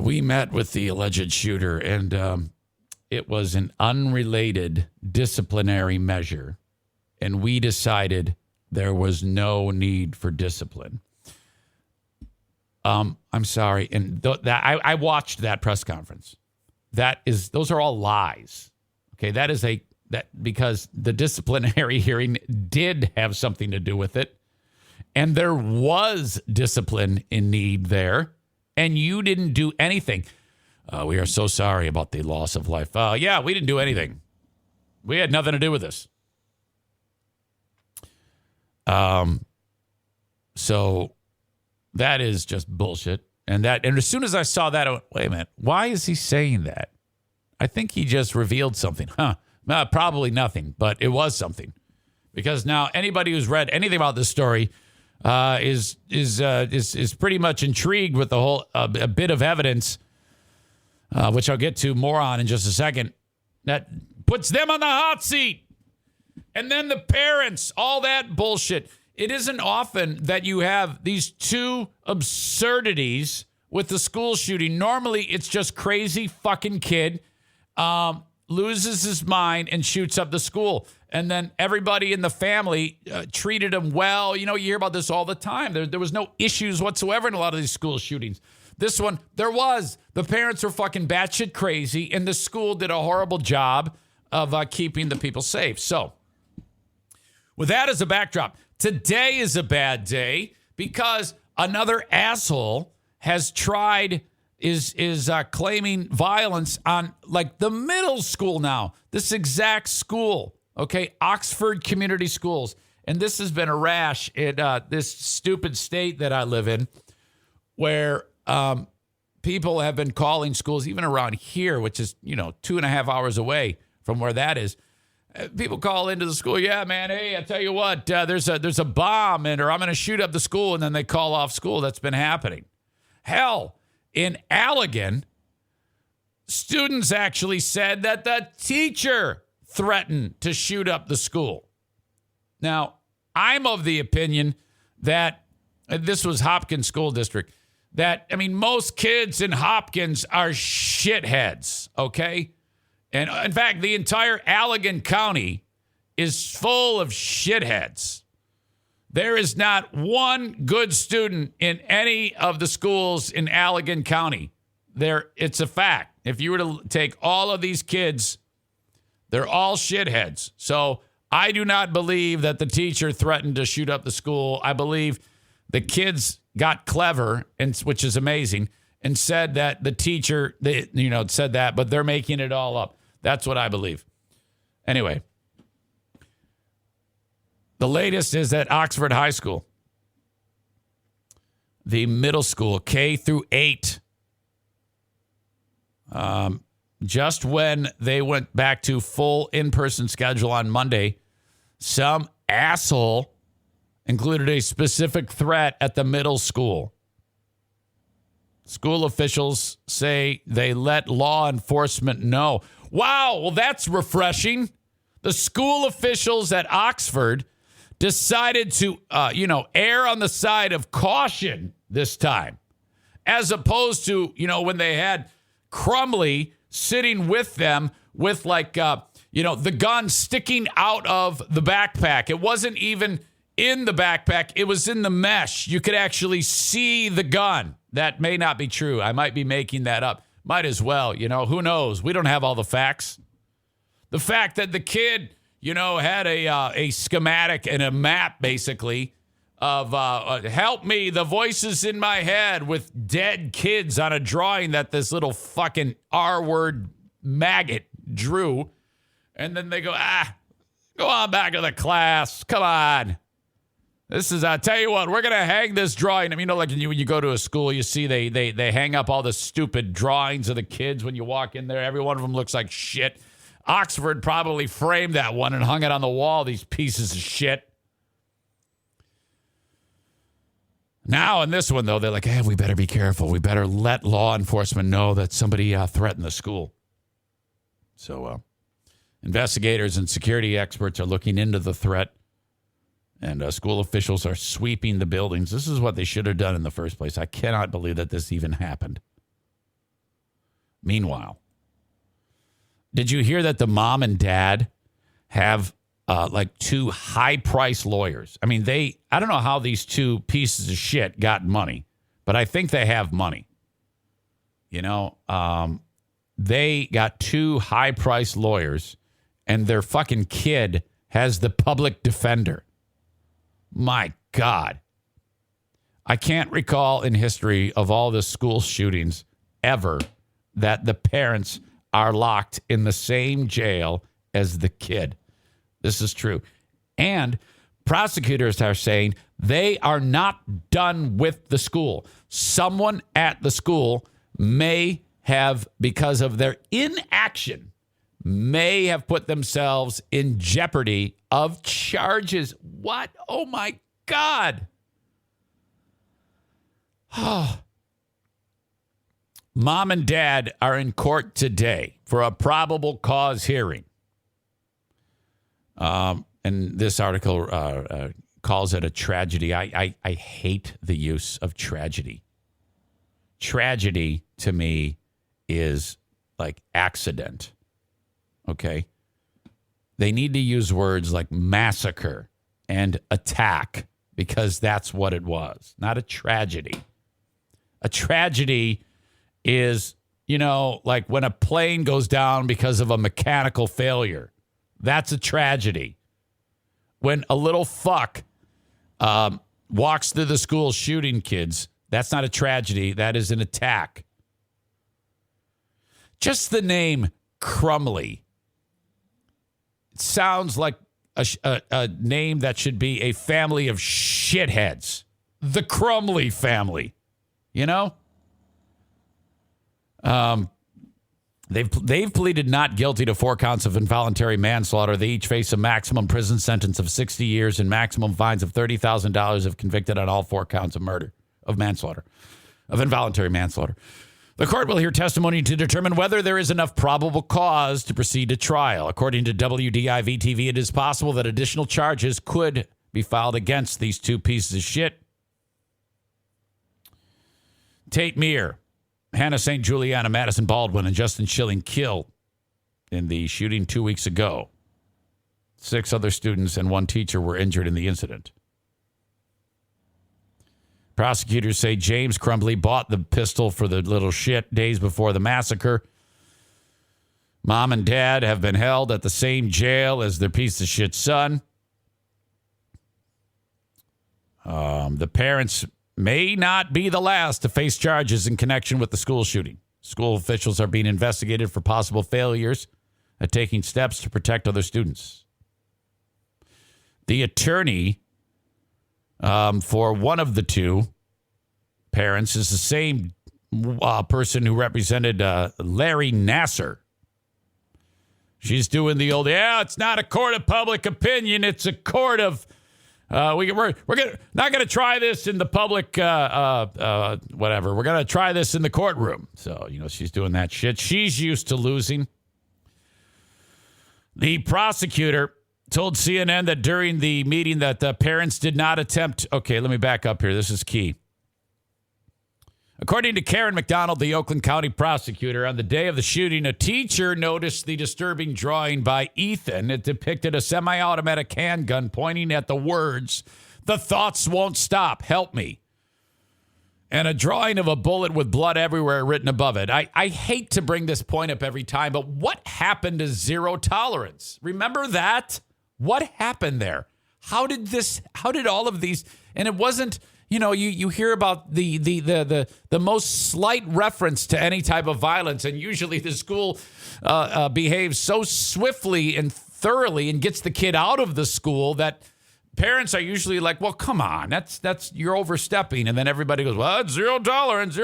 [SPEAKER 3] we met with the alleged shooter, and it was an unrelated disciplinary measure, and we decided there was no need for discipline. I'm sorry, and I watched that press conference. Those are all lies. Okay, because the disciplinary hearing did have something to do with it, and there was discipline in need there. And you didn't do anything. We are so sorry about the loss of life. Yeah, we didn't do anything. We had nothing to do with this. So that is just bullshit. And as soon as I saw that, I went, wait a minute, why is he saying that? I think he just revealed something. Probably nothing, but it was something. Because now anybody who's read anything about this story is pretty much intrigued with the whole a bit of evidence, which I'll get to more on in just a second, that puts them on the hot seat. And then the parents, all that bullshit. It isn't often that you have these two absurdities with the school shooting. Normally, it's just crazy fucking kid loses his mind and shoots up the school. And then everybody in the family treated him well. You hear about this all the time. There was no issues whatsoever in a lot of these school shootings. This one, there was. The parents were fucking batshit crazy, and the school did a horrible job of keeping the people safe. So, with that as a backdrop, today is a bad day because another asshole has is claiming violence on the middle school now. This exact school. Okay, Oxford Community Schools. And this has been a rash in this stupid state that I live in where people have been calling schools, even around here, which is, 2.5 hours away from where that is. People call into the school, yeah, man, hey, I tell you what, there's a bomb or I'm going to shoot up the school, and then they call off school. That's been happening. Hell, in Allegan, students actually said that the teacher threatened to shoot up the school. Now, I'm of the opinion that this was Hopkins School District, that, I mean, most kids in Hopkins are shitheads, okay? And in fact, the entire Allegan County is full of shitheads. There is not one good student in any of the schools in Allegan County. It's a fact. If you were to take all of these kids, they're all shitheads. So I do not believe that the teacher threatened to shoot up the school. I believe the kids got clever, which is amazing, and said that the teacher, said that, but they're making it all up. That's what I believe. Anyway, the latest is at Oxford High School, the middle school, K through 8. Just when they went back to full in-person schedule on Monday, some asshole included a specific threat at the middle school. School officials say they let law enforcement know. Wow, well, that's refreshing. The school officials at Oxford decided to, err on the side of caution this time, as opposed to, when they had Crumley sitting with them with the gun sticking out of the backpack. It wasn't even in the backpack. It was in the mesh. You could actually see the gun. That may not be true. I might be making that up. Might as well, who knows? We don't have all the facts. The fact that the kid, had a schematic and a map, basically, of help me, the voices in my head with dead kids on a drawing that this little fucking R-word maggot drew. And then they go, go on back to the class. Come on. This is, I tell you what, we're going to hang this drawing. I mean, like when you go to a school, you see they hang up all the stupid drawings of the kids when you walk in there. Every one of them looks like shit. Oxford probably framed that one and hung it on the wall, these pieces of shit. Now in this one, though, they're like, we better be careful. We better let law enforcement know that somebody threatened the school. So investigators and security experts are looking into the threat. And school officials are sweeping the buildings. This is what they should have done in the first place. I cannot believe that this even happened. Meanwhile, did you hear that the mom and dad have two high-priced lawyers? I mean, I don't know how these two pieces of shit got money, but I think they have money. They got two high-priced lawyers, and their fucking kid has the public defender. My God. I can't recall in history of all the school shootings ever that the parents are locked in the same jail as the kid. This is true. And prosecutors are saying they are not done with the school. Someone at the school may have, because of their inaction, may have put themselves in jeopardy of charges. What? Oh, my God. Oh. Mom and dad are in court today for a probable cause hearing. And this article calls it a tragedy. I hate the use of tragedy. Tragedy, to me, is like accident. Okay? They need to use words like massacre and attack because that's what it was, not a tragedy. A tragedy is, like when a plane goes down because of a mechanical failure. That's a tragedy. When a little fuck walks through the school shooting kids, that's not a tragedy. That is an attack. Just the name Crumley. It sounds like a name that should be a family of shitheads. The Crumley family. They've pleaded not guilty to 4 counts of involuntary manslaughter. They each face a maximum prison sentence of 60 years and maximum fines of $30,000 if convicted on all 4 counts of involuntary manslaughter. The court will hear testimony to determine whether there is enough probable cause to proceed to trial. According to WDIV-TV, it is possible that additional charges could be filed against these two pieces of shit. Tate Meir, Hannah St. Juliana, Madison Baldwin, and Justin Schilling killed in the shooting 2 weeks ago. 6 other students and 1 teacher were injured in the incident. Prosecutors say James Crumbly bought the pistol for the little shit days before the massacre. Mom and dad have been held at the same jail as their piece of shit son. The parents may not be the last to face charges in connection with the school shooting. School officials are being investigated for possible failures at taking steps to protect other students. The attorney for one of the 2 parents is the same person who represented Larry Nasser. She's doing the old, it's not a court of public opinion. It's a court of, we're not going to try this in the public, whatever. We're going to try this in the courtroom. So, she's doing that shit. She's used to losing. The prosecutor told CNN that during the meeting that the parents did not attempt. Okay, let me back up here. This is key. According to Karen McDonald, the Oakland County prosecutor, on the day of the shooting, a teacher noticed the disturbing drawing by Ethan. It depicted a semi-automatic handgun pointing at the words, "The thoughts won't stop, help me," and a drawing of a bullet with blood everywhere written above it. I hate to bring this point up every time, but what happened to zero tolerance? Remember that? What happened there? How did all of these, and it wasn't, you hear about the most slight reference to any type of violence, and usually the school behaves so swiftly and thoroughly and gets the kid out of the school that parents are usually like, well, come on, that's you're overstepping. And then everybody goes, well, it's zero tolerance.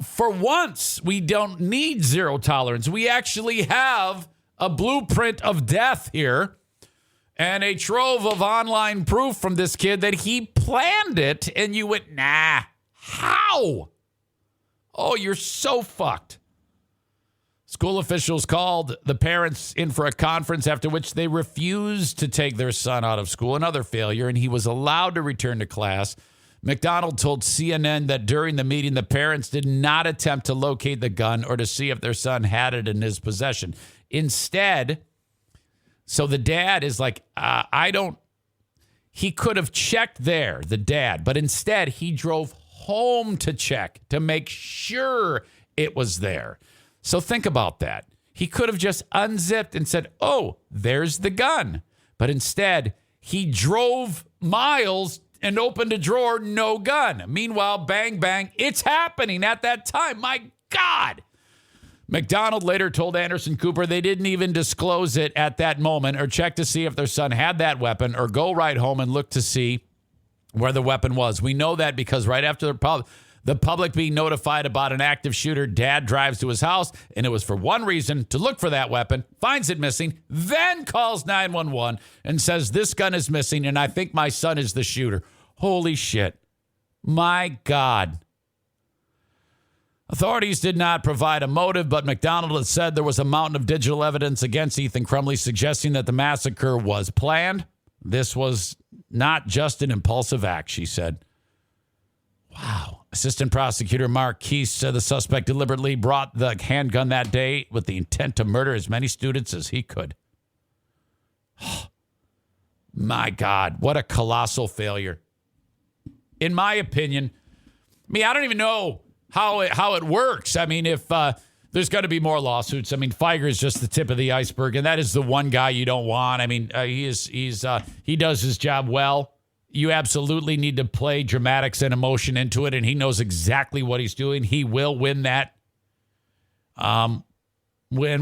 [SPEAKER 3] For once, we don't need zero tolerance. We actually have a blueprint of death here and a trove of online proof from this kid that he planned it. And you went, nah, how? Oh, you're so fucked. School officials called the parents in for a conference after which they refused to take their son out of school, another failure, and he was allowed to return to class. McDonald told CNN that during the meeting, the parents did not attempt to locate the gun or to see if their son had it in his possession. Instead, so the dad is like, he could have checked there, the dad, but instead he drove home to check to make sure it was there. So think about that. He could have just unzipped and said, oh, there's the gun. But instead, he drove miles and opened a drawer, no gun. Meanwhile, bang, bang, it's happening at that time. My God. McDonald later told Anderson Cooper they didn't even disclose it at that moment or check to see if their son had that weapon or go right home and look to see where the weapon was. We know that because right after the public being notified about an active shooter, dad drives to his house, and it was for one reason, to look for that weapon, finds it missing, then calls 911 and says, this gun is missing, and I think my son is the shooter. Holy shit. My God. Authorities did not provide a motive, but McDonald had said there was a mountain of digital evidence against Ethan Crumley, suggesting that the massacre was planned. This was not just an impulsive act, she said. Wow. Assistant Prosecutor Mark Keese said the suspect deliberately brought the handgun that day with the intent to murder as many students as he could. Oh, my God, what a colossal failure. In my opinion, I don't even know how it works. I mean, if there's going to be more lawsuits, Feiger is just the tip of the iceberg, and that is the one guy you don't want. He does his job well. You absolutely need to play dramatics and emotion into it, and he knows exactly what he's doing. He will win that. When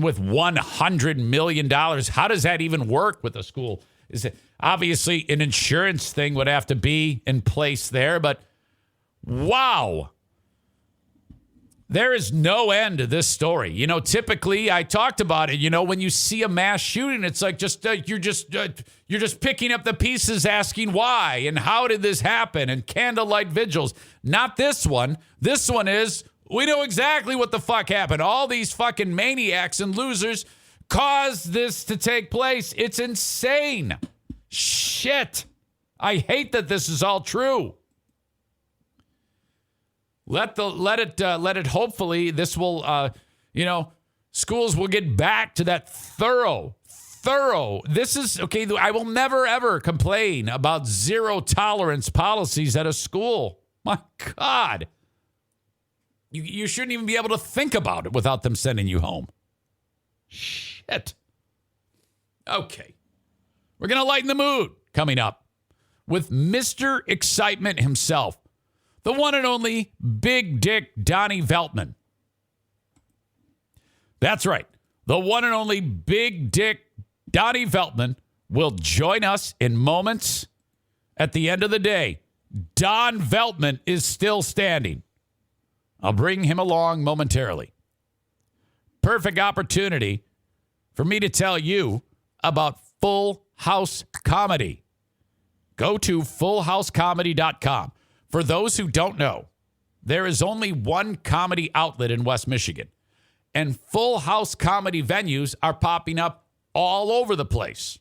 [SPEAKER 3] with $100 million, how does that even work with a school? Is it obviously an insurance thing would have to be in place there, but wow. There is no end to this story. Typically I talked about it. When you see a mass shooting, it's like you're just picking up the pieces, asking why and how did this happen, and candlelight vigils. Not this one. This one is we know exactly what the fuck happened. All these fucking maniacs and losers caused this to take place. It's insane. Shit. I hate that this is all true. Let it. Hopefully, this will. Schools will get back to that thorough. This is okay. I will never ever complain about zero tolerance policies at a school. My God, you shouldn't even be able to think about it without them sending you home. Shit. Okay, we're gonna lighten the mood coming up with Mr. Excitement himself. The one and only Big Dick Donnie Veltman. That's right. The one and only Big Dick Donnie Veltman will join us in moments. At the end of the day, Don Veltman is still standing. I'll bring him along momentarily. Perfect opportunity for me to tell you about Full House Comedy. Go to fullhousecomedy.com. For those who don't know, there is only one comedy outlet in West Michigan, and Full House comedy venues are popping up all over the place.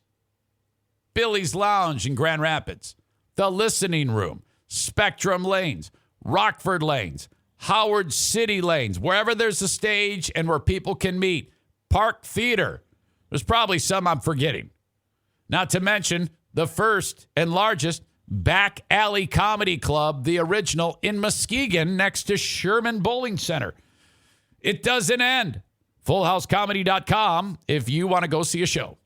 [SPEAKER 3] Billy's Lounge in Grand Rapids, The Listening Room, Spectrum Lanes, Rockford Lanes, Howard City Lanes, wherever there's a stage and where people can meet. Park Theater. There's probably some I'm forgetting. Not to mention the first and largest Back Alley Comedy Club, the original, in Muskegon next to Sherman Bowling Center. It doesn't end. FullHouseComedy.com if you want to go see a show.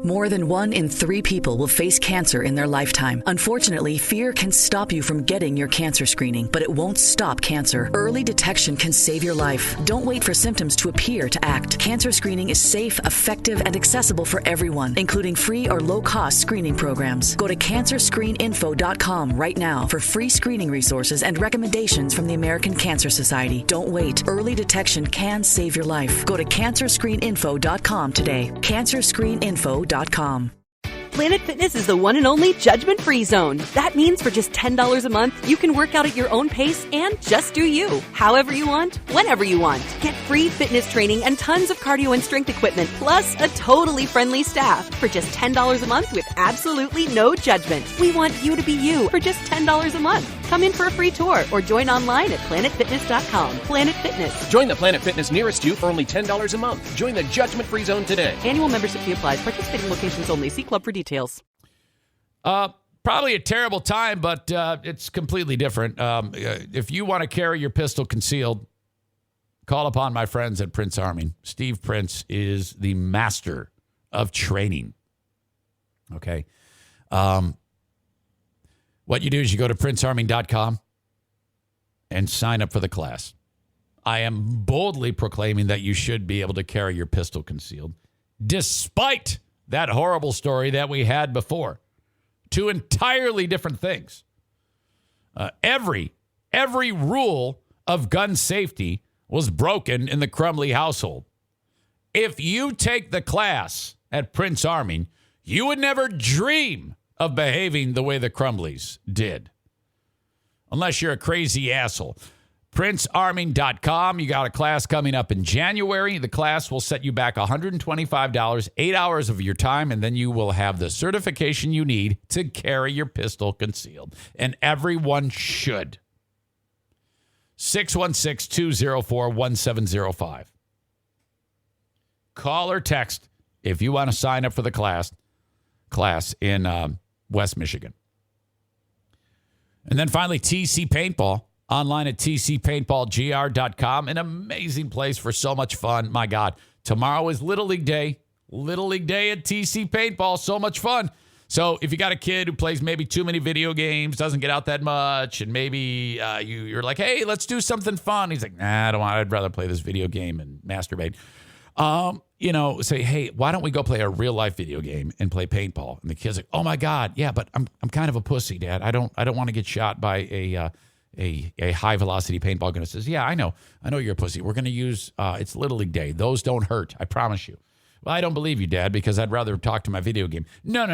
[SPEAKER 4] More than 1 in 3 people will face cancer in their lifetime. Unfortunately, fear can stop you from getting your cancer screening, but it won't stop cancer. Early detection can save your life. Don't wait for symptoms to appear to act. Cancer screening is safe, effective, and accessible for everyone, including free or low-cost screening programs. Go to cancerscreeninfo.com right now for free screening resources and recommendations from the American Cancer Society. Don't wait. Early detection can save your life. Go to cancerscreeninfo.com today. Cancerscreeninfo.com.
[SPEAKER 6] Planet Fitness is the one and only judgment-free zone. That means for just $10 a month, you can work out at your own pace and just do you. However you want, whenever you want. Get free fitness training and tons of cardio and strength equipment, plus a totally friendly staff for just $10 a month with absolutely no judgment. We want you to be you for just $10 a month. Come in for a free tour or join online at planetfitness.com. Planet Fitness.
[SPEAKER 7] Join the Planet Fitness nearest you for only $10 a month. Join the judgment-free zone today.
[SPEAKER 6] Annual membership fee applies. Participating locations only. See club for details.
[SPEAKER 3] Probably a terrible time, but it's completely different. If you want to carry your pistol concealed, call upon my friends at Prince Arming. Steve Prince is the master of training. Okay. What you do is you go to princearming.com and sign up for the class. I am boldly proclaiming that you should be able to carry your pistol concealed, despite that horrible story that we had before. 2 entirely different things. Every rule of gun safety was broken in the Crumley household. If you take the class at Prince Arming, you would never dream of behaving the way the Crumleys did. Unless you're a crazy asshole. PrinceArming.com. You got a class coming up in January. The class will set you back $125, 8 hours of your time, and then you will have the certification you need to carry your pistol concealed. And everyone should. 616-204-1705. Call or text if you want to sign up for the class in West Michigan. And then finally, TC Paintball. Online at tcpaintballgr.com. An amazing place for so much fun. My God. Tomorrow is Little League Day. Little League Day at TC Paintball. So much fun. So if you got a kid who plays maybe too many video games, doesn't get out that much, and maybe you're like, hey, let's do something fun. He's like, nah, I don't want. I'd rather play this video game and masturbate. Say, hey, why don't we go play a real life video game and play paintball? And the kid's like, oh my God, yeah, but I'm kind of a pussy, Dad. I don't want to get shot by a high velocity paintball gun. Says, yeah, I know you're a pussy. We're going to use, it's Little League Day. Those don't hurt. I promise you. Well, I don't believe you, Dad, because I'd rather talk to my video game. No.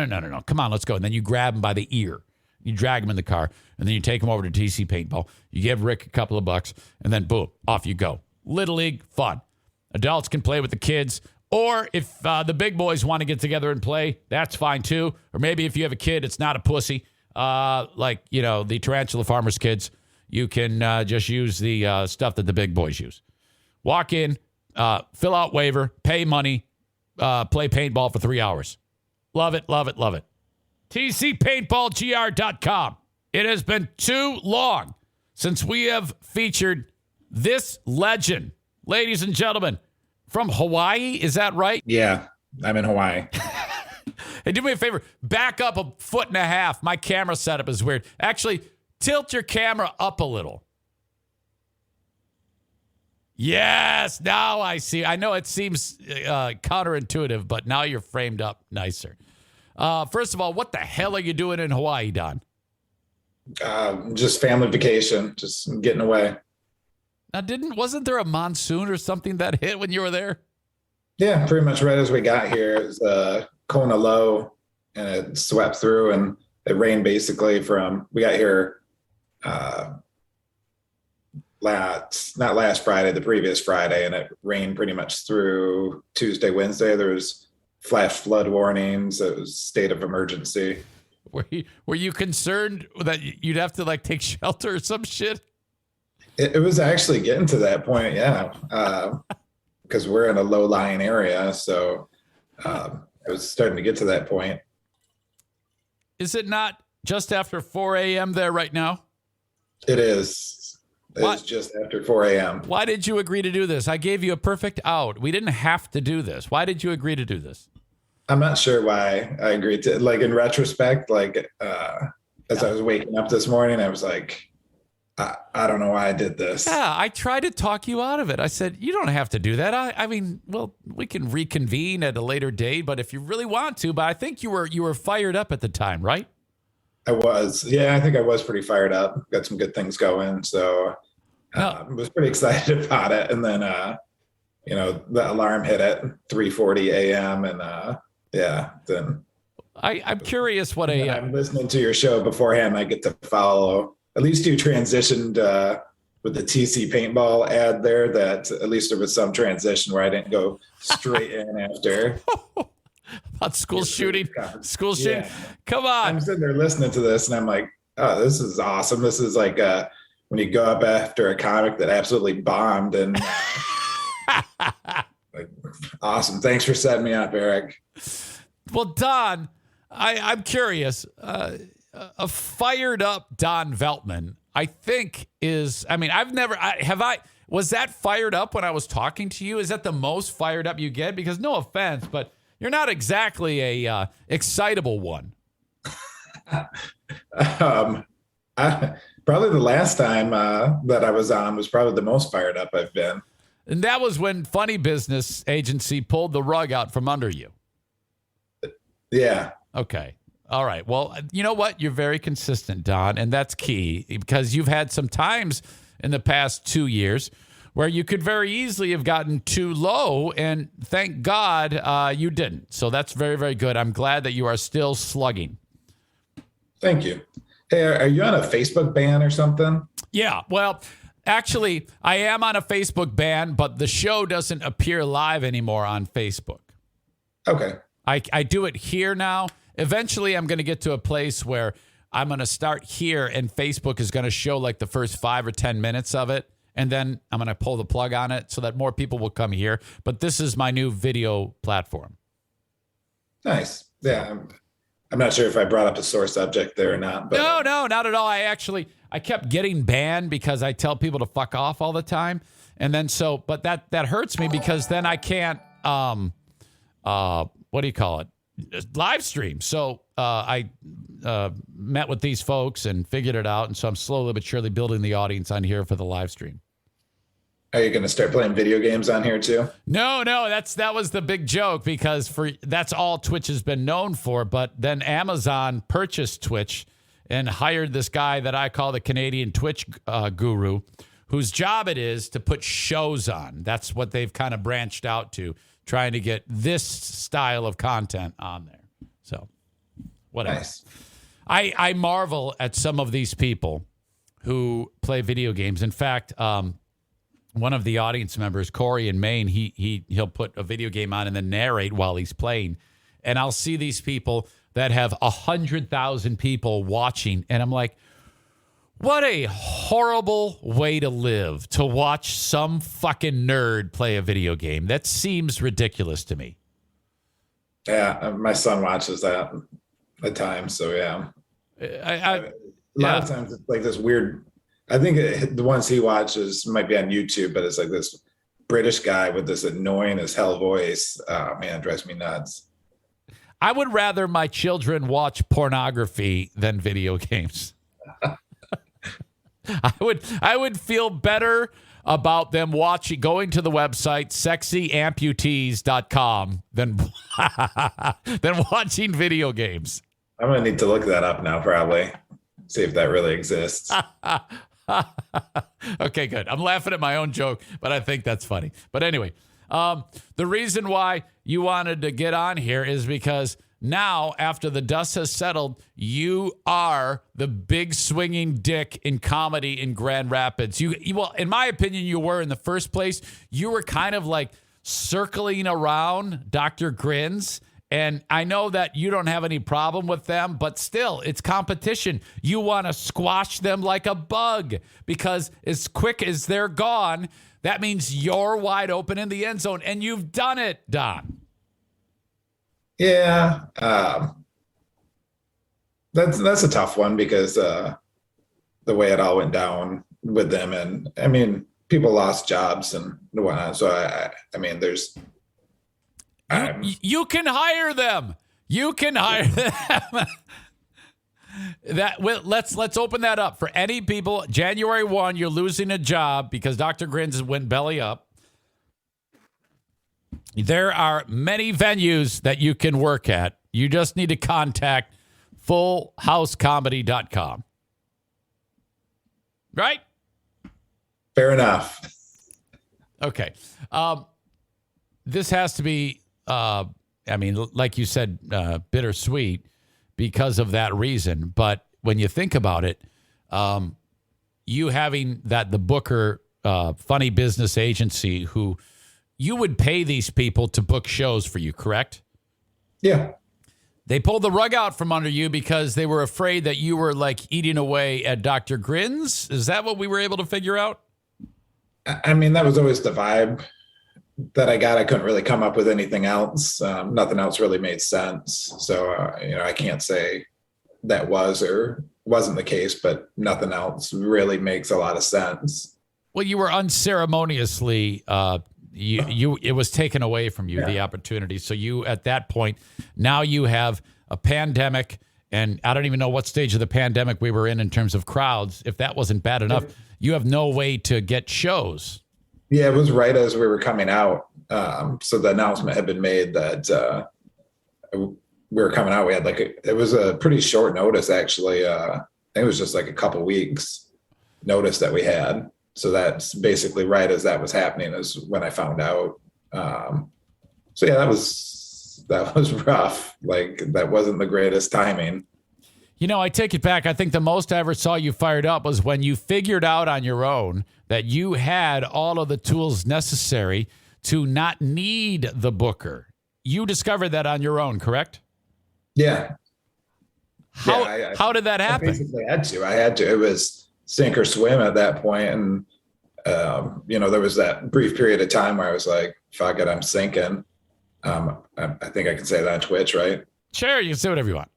[SPEAKER 3] Come on, let's go. And then you grab him by the ear. You drag him in the car, and then you take him over to TC Paintball. You give Rick a couple of bucks, and then boom, off you go. Little League, fun. Adults can play with the kids. Or if the big boys want to get together and play, that's fine too. Or maybe if you have a kid, it's not a pussy, the Tarantula Farmers kids. you can just use the stuff that the big boys use. Walk in, fill out waiver, pay money, play paintball for 3 hours. Love it, love it, love it. TCPaintballGR.com. It has been too long since we have featured this legend. Ladies and gentlemen, from Hawaii, is that right?
[SPEAKER 8] Yeah, I'm in Hawaii.
[SPEAKER 3] Hey, do me a favor. Back up 1.5 feet. My camera setup is weird. Actually, tilt your camera up a little. Yes, now I see. I know it seems counterintuitive, but now you're framed up nicer. First of all, what the hell are you doing in Hawaii, Don?
[SPEAKER 8] Just family vacation, just getting away.
[SPEAKER 3] Now, wasn't there a monsoon or something that hit when you were there?
[SPEAKER 8] Yeah, pretty much right as we got here. It was Kona low, and it swept through, and it rained basically we got here not last Friday, the previous Friday, and it rained pretty much through Tuesday, Wednesday. There was flash flood warnings. It was state of emergency.
[SPEAKER 3] Were you concerned that you'd have to take shelter or some shit?
[SPEAKER 8] It was actually getting to that point, yeah, because we're in a low-lying area, so it was starting to get to that point.
[SPEAKER 3] Is it not just after 4 a.m. there right now?
[SPEAKER 8] It is. It's just after 4 a.m.
[SPEAKER 3] Why did you agree to do this? I gave you a perfect out. We didn't have to do this. Why did you agree to do this?
[SPEAKER 8] I'm not sure why I agreed to. In retrospect, as I was waking up this morning, I was like, I don't know why I did this.
[SPEAKER 3] Yeah, I tried to talk you out of it. I said, you don't have to do that. I mean, we can reconvene at a later date, but if you really want to. But I think you were fired up at the time, right?
[SPEAKER 8] I was. Yeah, I think I was pretty fired up. Got some good things going. So I was pretty excited about it. And then, the alarm hit at 3:40 a.m. And then
[SPEAKER 3] I'm curious what
[SPEAKER 8] I'm listening to your show beforehand. I get to follow. At least you transitioned with the TC paintball ad there, that at least there was some transition where I didn't go straight in after.
[SPEAKER 3] About school shooting. School shooting.
[SPEAKER 8] Yeah.
[SPEAKER 3] Come on.
[SPEAKER 8] I'm sitting there listening to this and I'm like, oh, this is awesome. This is like when you go up after a comic that absolutely bombed and awesome. Thanks for setting me up, Eric.
[SPEAKER 3] Well, Don, I'm curious. A fired up Don Veltman, I think was that fired up when I was talking to you? Is that the most fired up you get? Because no offense, but you're not exactly a excitable one.
[SPEAKER 8] Probably the last time that I was on was probably the most fired up I've been.
[SPEAKER 3] And that was when Funny Business Agency pulled the rug out from under you.
[SPEAKER 8] Yeah.
[SPEAKER 3] Okay. All right. Well, you know what? You're very consistent, Don, and that's key because you've had some times in the past 2 years where you could very easily have gotten too low, and thank God you didn't. So that's very, very good. I'm glad that you are still slugging.
[SPEAKER 8] Thank you. Hey, are you on a Facebook ban or something?
[SPEAKER 3] Yeah. Well, actually, I am on a Facebook ban, but the show doesn't appear live anymore on Facebook.
[SPEAKER 8] Okay.
[SPEAKER 3] I do it here now. Eventually, I'm going to get to a place where I'm going to start here, and Facebook is going to show the first 5 or 10 minutes of it, and then I'm going to pull the plug on it so that more people will come here. But this is my new video platform.
[SPEAKER 8] Nice. Yeah, I'm not sure if I brought up a sore subject there or not. But
[SPEAKER 3] No, not at all. I kept getting banned because I tell people to fuck off all the time, and then but that hurts me because then I can't what do you call it? Live stream. So I met with these folks and figured it out. And so I'm slowly but surely building the audience on here for the live stream.
[SPEAKER 8] Are you going to start playing video games on here too?
[SPEAKER 3] No, that was the big joke because that's all Twitch has been known for. But then Amazon purchased Twitch and hired this guy that I call the Canadian Twitch guru, whose job it is to put shows on. That's what they've kind of branched out to, trying to get this style of content on there. So, whatever.
[SPEAKER 8] Nice.
[SPEAKER 3] I marvel at some of these people who play video games. In fact, one of the audience members, Corey in Maine, he'll put a video game on and then narrate while he's playing. And I'll see these people that have 100,000 people watching, and I'm like, What a horrible way to live, to watch some fucking nerd play a video game. That seems ridiculous to me.
[SPEAKER 8] Yeah, my son watches that at times, so yeah. A lot of times it's like this weird, I think the ones he watches might be on YouTube, but it's like this British guy with this annoying as hell voice. Oh man, it drives me nuts.
[SPEAKER 3] I would rather my children watch pornography than video games. I would feel better about them going to the website sexyamputees.com than watching video games.
[SPEAKER 8] I'm going to need to look that up now, probably. See if that really exists.
[SPEAKER 3] Okay, good. I'm laughing at my own joke, but I think that's funny. But anyway, the reason why you wanted to get on here is because now, after the dust has settled, you are the big swinging dick in comedy in Grand Rapids. Well, in my opinion, you were in the first place. You were kind of like circling around Dr. Grins. And I know that you don't have any problem with them, but still, it's competition. You want to squash them like a bug because as quick as they're gone, that means you're wide open in the end zone. And you've done it, Don.
[SPEAKER 8] Yeah, that's a tough one because the way it all went down with them, and I mean, people lost jobs and whatnot. So I mean, there's
[SPEAKER 3] you can hire them. You can hire them. Let's open that up for any people. January 1, you're losing a job because Dr. Grins went belly up. There are many venues that you can work at. You just need to contact fullhousecomedy.com. Right?
[SPEAKER 8] Fair enough.
[SPEAKER 3] Okay. This has to be, like you said, bittersweet because of that reason. But when you think about it, you having the Booker funny business agency who you would pay these people to book shows for you, correct?
[SPEAKER 8] Yeah.
[SPEAKER 3] They pulled the rug out from under you because they were afraid that you were like eating away at Dr. Grins. Is that what we were able to figure out?
[SPEAKER 8] I mean, that was always the vibe that I got. I couldn't really come up with anything else. Nothing else really made sense. So, I can't say that was or wasn't the case, but nothing else really makes a lot of sense.
[SPEAKER 3] Well, you were unceremoniously it was taken away from you, the opportunity. So you, at that point, now you have a pandemic, and I don't even know what stage of the pandemic we were in terms of crowds. If that wasn't bad enough, you have no way to get shows.
[SPEAKER 8] Yeah, it was right as we were coming out. So the announcement had been made that we were coming out. We had it was a pretty short notice, actually. I think it was just like a couple weeks notice that we had. So that's basically right as that was happening is when I found out. So yeah, that was rough. That wasn't the greatest timing.
[SPEAKER 3] I take it back. I think the most I ever saw you fired up was when you figured out on your own that you had all of the tools necessary to not need the booker. You discovered that on your own, correct?
[SPEAKER 8] Yeah.
[SPEAKER 3] How did that happen?
[SPEAKER 8] I basically had to. It was sink or swim at that point. And, there was that brief period of time where I was like, fuck it, I'm sinking. I think I can say that on Twitch, right?
[SPEAKER 3] Sure, you can say whatever you want.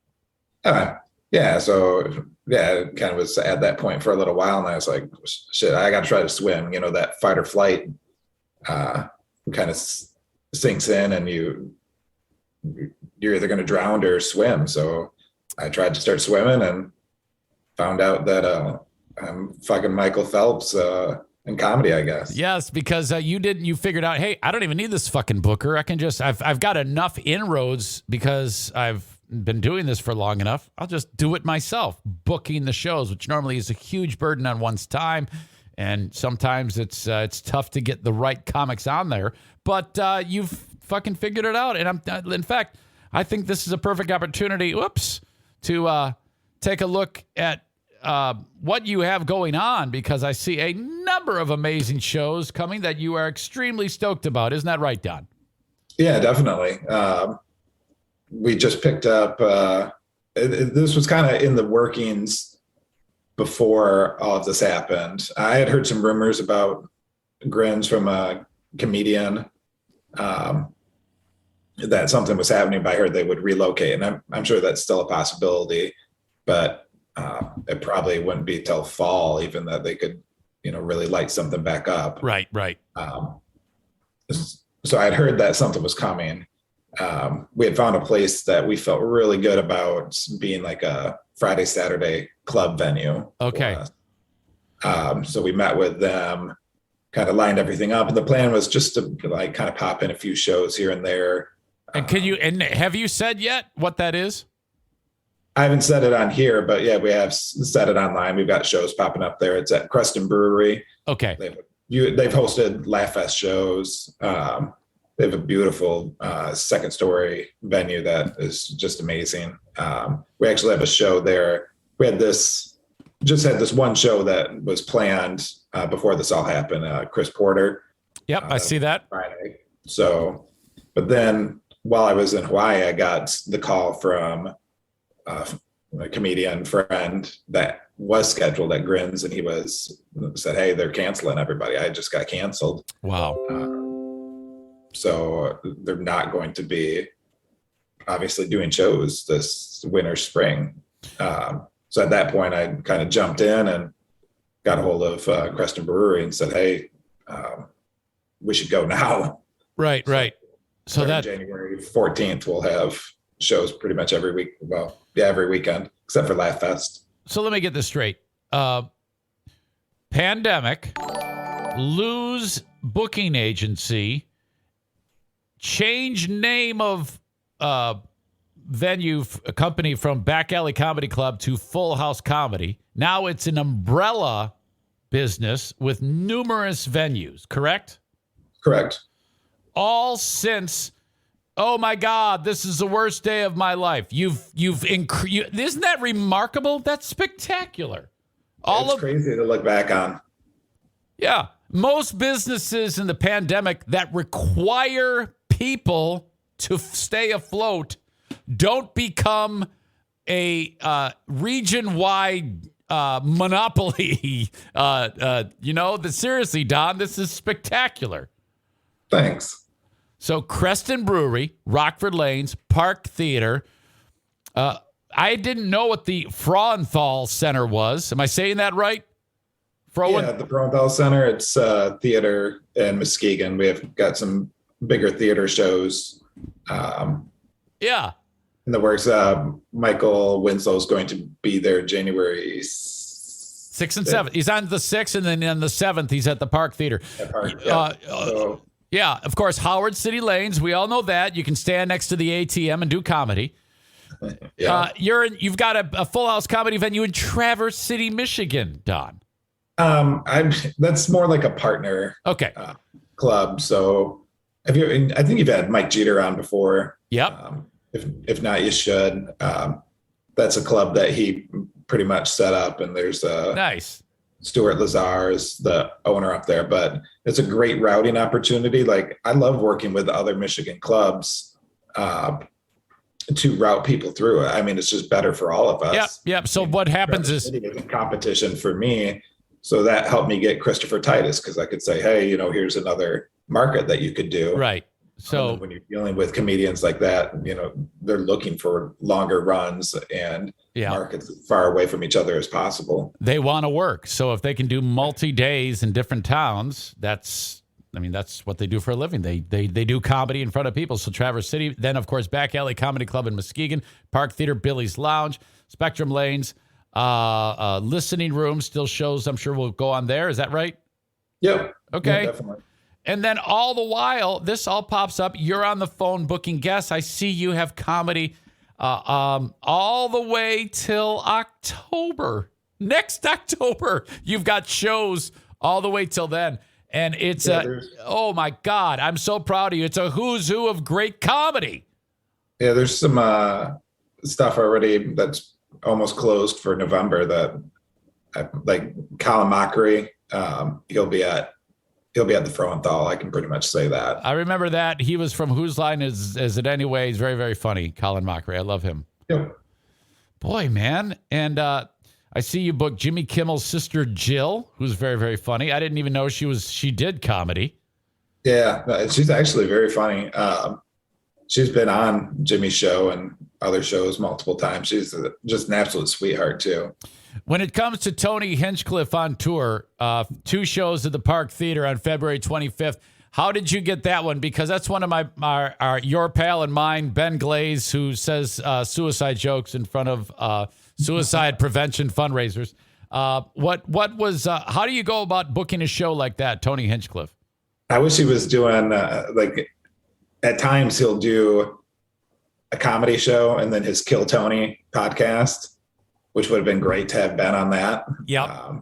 [SPEAKER 8] Yeah. So, it kind of was at that point for a little while. And I was like, shit, I got to try to swim. That fight or flight kind of sinks in and you're either going to drown or swim. So I tried to start swimming and found out that I'm fucking Michael Phelps in comedy, I guess.
[SPEAKER 3] Yes, because you figured out, hey, I don't even need this fucking booker. I've got enough inroads because I've been doing this for long enough. I'll just do it myself, booking the shows, which normally is a huge burden on one's time. And sometimes it's tough to get the right comics on there. But you've fucking figured it out. And in fact, I think this is a perfect opportunity, to take a look at what you have going on, because I see a number of amazing shows coming that you are extremely stoked about. Isn't that right, Don?
[SPEAKER 8] Yeah, definitely. We just picked up, this was kind of in the workings before all of this happened. I had heard some rumors about Grins from a comedian that something was happening, but I heard they would relocate, and I'm sure that's still a possibility, but it probably wouldn't be till fall even that they could, really light something back up.
[SPEAKER 3] Right.
[SPEAKER 8] So I'd heard that something was coming. We had found a place that we felt really good about being like a Friday, Saturday club venue.
[SPEAKER 3] Okay.
[SPEAKER 8] So we met with them, kind of lined everything up. And the plan was just to like kind of pop in a few shows here and there.
[SPEAKER 3] And have you said yet what that is?
[SPEAKER 8] I haven't said it on here, but yeah, we have said it online. We've got shows popping up there. It's at Creston Brewery.
[SPEAKER 3] Okay.
[SPEAKER 8] They've hosted Laugh Fest shows. They have a beautiful second story venue that is just amazing. We actually have a show there. We had this one show that was planned before this all happened. Chris Porter.
[SPEAKER 3] Yep, I see that.
[SPEAKER 8] Friday. So, but then while I was in Hawaii, I got the call from a comedian friend that was scheduled at Grins, and he said, "Hey, they're canceling everybody. I just got canceled."
[SPEAKER 3] Wow.
[SPEAKER 8] So they're not going to be obviously doing shows this winter, spring. So at that point, I kind of jumped in and got a hold of Creston Brewery and said, "Hey, we should go now." Right.
[SPEAKER 3] So that
[SPEAKER 8] January 14th, we'll have shows pretty much every week. Well, yeah, every weekend except for Laugh Fest.
[SPEAKER 3] So let me get this straight. Pandemic, lose booking agency, change name of venue company from Back Alley Comedy Club to Full House Comedy. Now it's an umbrella business with numerous venues, correct?
[SPEAKER 8] Correct.
[SPEAKER 3] All since, oh my God, this is the worst day of my life. Isn't that remarkable? That's spectacular.
[SPEAKER 8] It's crazy to look back on.
[SPEAKER 3] Yeah. Most businesses in the pandemic that require people to stay afloat don't become a region-wide monopoly. Seriously, Don, this is spectacular.
[SPEAKER 8] Thanks.
[SPEAKER 3] So Creston Brewery, Rockford Lanes, Park Theater. I didn't know what the Frauenthal Center was. Am I saying that right?
[SPEAKER 8] Yeah, the Frauenthal Center. It's theater in Muskegon. We have got some bigger theater shows.
[SPEAKER 3] Yeah.
[SPEAKER 8] In the works. Michael Winslow is going to be there January
[SPEAKER 3] 6th and 7th. He's on the 6th, and then on the 7th, he's at the Park Theater. Yeah, of course, Howard City Lanes. We all know that. You can stand next to the ATM and do comedy.
[SPEAKER 8] Yeah.
[SPEAKER 3] You've got a Full House comedy venue in Traverse City, Michigan, Don.
[SPEAKER 8] That's more like a partner club. So I think you've had Mike Jeter on before.
[SPEAKER 3] Yep.
[SPEAKER 8] If not, you should. That's a club that he pretty much set up, and there's
[SPEAKER 3] nice.
[SPEAKER 8] Stuart Lazar is the owner up there, but it's a great routing opportunity. Like, I love working with other Michigan clubs to route people through it. I mean, it's just better for all of us.
[SPEAKER 3] Yep. So what happens is
[SPEAKER 8] competition for me. So that helped me get Christopher Titus, because I could say, hey, here's another market that you could do.
[SPEAKER 3] Right. So
[SPEAKER 8] when you're dealing with comedians like that, they're looking for longer runs and markets far away from each other as possible.
[SPEAKER 3] They want to work. So if they can do multi-days in different towns, that's what they do for a living. They do comedy in front of people. So Traverse City, then of course Back Alley Comedy Club in Muskegon, Park Theater, Billy's Lounge, Spectrum Lanes, Listening Room still shows. I'm sure we'll go on there. Is that right?
[SPEAKER 8] Yep.
[SPEAKER 3] Okay.
[SPEAKER 8] Yeah, definitely.
[SPEAKER 3] And then all the while, this all pops up. You're on the phone booking guests. I see you have comedy all the way till October. Next October, you've got shows all the way till then. And it's oh my God, I'm so proud of you. It's a who's who of great comedy.
[SPEAKER 8] Yeah, there's some stuff already that's almost closed for November that, like Colin Mockery, he'll be at the Frauenthal. I can pretty much say that. I
[SPEAKER 3] remember that. He was from Whose Line Is It Anyway? He's very, very funny. Colin Mockery. I love him.
[SPEAKER 8] Yep.
[SPEAKER 3] Boy, man. And I see you booked Jimmy Kimmel's sister Jill, who's very, very funny. I didn't even know she did comedy.
[SPEAKER 8] Yeah, she's actually very funny. She's been on Jimmy's show and other shows multiple times. She's just an absolute sweetheart too.
[SPEAKER 3] When it comes to Tony Hinchcliffe on tour, 2 shows at the Park Theater on February 25th. How did you get that one? Because that's one of your pal and mine, Ben Glaze, who says suicide jokes in front of suicide prevention fundraisers. What was? How do you go about booking a show like that, Tony Hinchcliffe?
[SPEAKER 8] I wish he was doing like at times he'll do a comedy show and then his Kill Tony podcast, which would have been great to have Ben on that.
[SPEAKER 3] Yeah.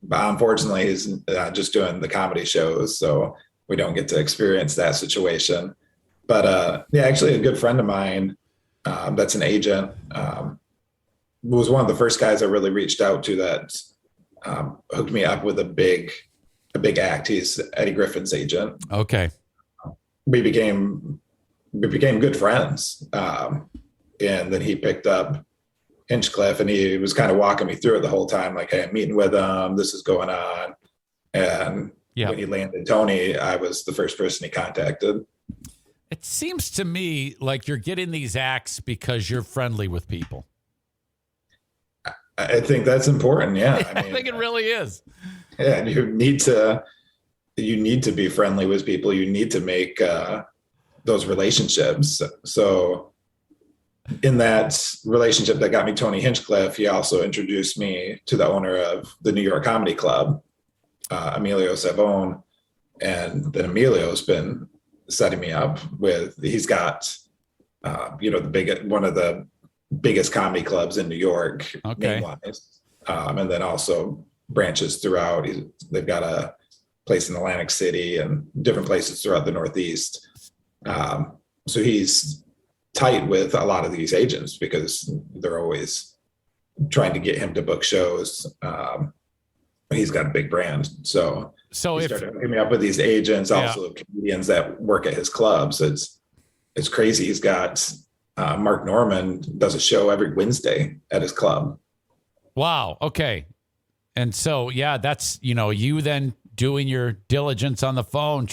[SPEAKER 8] But unfortunately, he's just doing the comedy shows, so we don't get to experience that situation. But yeah, actually, a good friend of mine that's an agent was one of the first guys I really reached out to that hooked me up with a big act. He's Eddie Griffin's agent.
[SPEAKER 3] Okay.
[SPEAKER 8] We became good friends, and then he picked up Hinchcliffe, and he was kind of walking me through it the whole time, like, hey, I'm meeting with him, this is going on. And when he landed Tony, I was the first person he contacted.
[SPEAKER 3] It seems to me like you're getting these acts because you're friendly with people.
[SPEAKER 8] I think that's important. Yeah.
[SPEAKER 3] I think it really is.
[SPEAKER 8] Yeah. You need to be friendly with people. You need to make those relationships. So in that relationship that got me Tony Hinchcliffe, he also introduced me to the owner of the New York Comedy Club, Emilio Savone. And then Emilio's been setting me up with, he's got, one of the biggest comedy clubs in New York, name-wise. And then also branches throughout. They've got a place in Atlantic City and different places throughout the Northeast. So he's tight with a lot of these agents because they're always trying to get him to book shows. He's got a big brand. So he started hooking me up with these agents, also comedians that work at his clubs. It's crazy. He's got Mark Norman does a show every Wednesday at his club.
[SPEAKER 3] Wow. Okay. And so, that's, you then doing your diligence on the phone,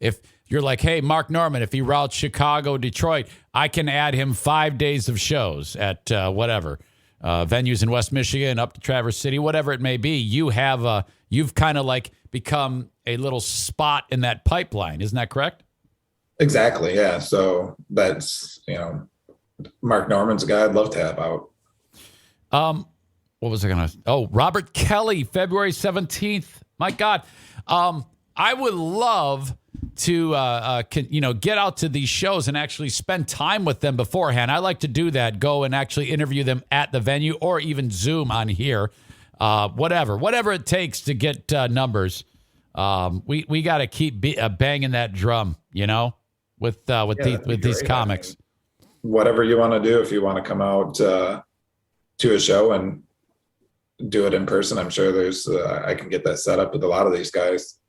[SPEAKER 3] if you're like, hey, Mark Norman, if he routes Chicago, Detroit, I can add him 5 days of shows at whatever venues in West Michigan, up to Traverse City, whatever it may be. You've kind of like become a little spot in that pipeline. Isn't that correct?
[SPEAKER 8] Exactly. Yeah. So that's, Mark Norman's a guy I'd love to have out.
[SPEAKER 3] What was I going to? Oh, Robert Kelly, February 17th. My God. I would love to, get out to these shows and actually spend time with them beforehand. I like to do that. Go and actually interview them at the venue or even Zoom on here. Whatever it takes to get numbers. We got to keep banging that drum, with these comics.
[SPEAKER 8] Whatever you want to do, if you want to come out to a show and do it in person, I'm sure I can get that set up with a lot of these guys.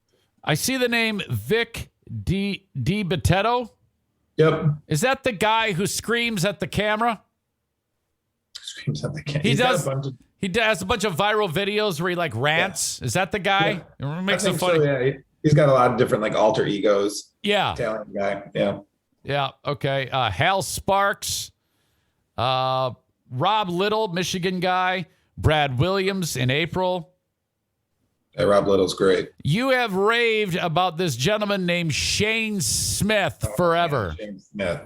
[SPEAKER 3] I see the name Vic Di Bettetto.
[SPEAKER 8] Yep.
[SPEAKER 3] Is that the guy who screams at the camera?
[SPEAKER 8] Screams at the camera.
[SPEAKER 3] He does a bunch of viral videos where he rants. Yeah. Is that the guy?
[SPEAKER 8] Yeah.
[SPEAKER 3] It makes it funny.
[SPEAKER 8] So, yeah. He's got a lot of different alter egos.
[SPEAKER 3] Yeah.
[SPEAKER 8] Italian guy. Yeah.
[SPEAKER 3] Yeah. Okay. Hal Sparks, Rob Little, Michigan guy, Brad Williams in April.
[SPEAKER 8] Hey, Rob Little's great.
[SPEAKER 3] You have raved about this gentleman named Shane Smith forever.
[SPEAKER 8] Man,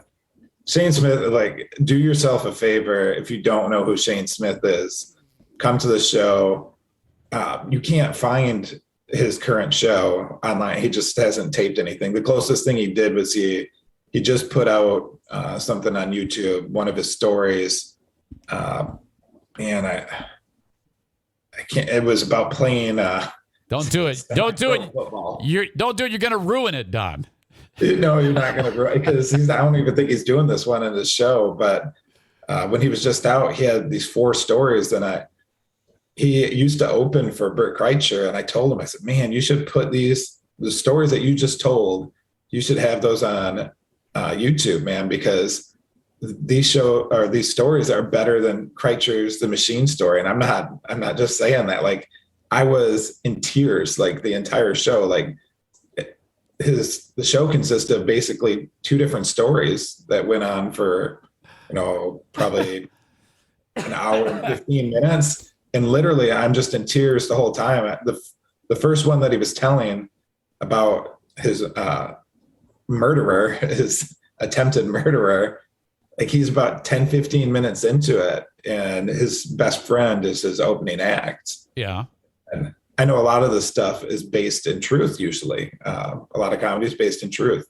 [SPEAKER 8] Shane Smith, do yourself a favor. If you don't know who Shane Smith is, come to the show. You can't find his current show online. He just hasn't taped anything. The closest thing he did was he just put out something on YouTube, one of his stories. And I can't, it was about playing.
[SPEAKER 3] Don't do it. Don't do it. Don't do it. You're going to ruin it, Don.
[SPEAKER 8] No, you're not going to ruin it because I don't even think he's doing this one in his show. But when he was just out, he had these 4 stories and he used to open for Bert Kreischer. And I told him, I said, man, you should put the stories that you just told, you should have those on YouTube, man, because these stories are better than Kreitcher's The Machine story. And I'm not just saying that. Like, I was in tears, like the entire show. Like, the show consisted of basically two different stories that went on for, probably an hour and 15 minutes. And literally, I'm just in tears the whole time. The first one that he was telling about his murderer, his attempted murderer, like, he's about 10, 15 minutes into it, and his best friend is his opening act.
[SPEAKER 3] Yeah.
[SPEAKER 8] And I know a lot of this stuff is based in truth, usually. A lot of comedy is based in truth.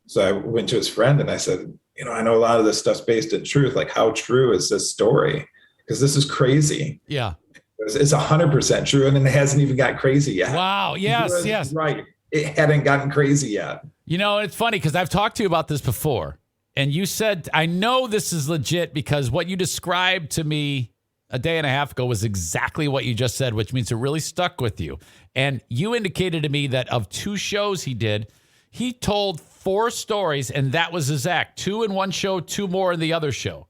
[SPEAKER 8] So I went to his friend and I said, I know a lot of this stuff's based in truth. Like, how true is this story? Because this is crazy.
[SPEAKER 3] Yeah.
[SPEAKER 8] It's 100% true, and it hasn't even got crazy yet.
[SPEAKER 3] Wow. Yes. Yes.
[SPEAKER 8] Right. It hadn't gotten crazy yet.
[SPEAKER 3] It's funny because I've talked to you about this before, and you said, I know this is legit because what you described to me a day and a half ago was exactly what you just said, which means it really stuck with you. And you indicated to me that of 2 shows he did, he told 4 stories, and that was his act. 2 in one show, 2 more in the other show.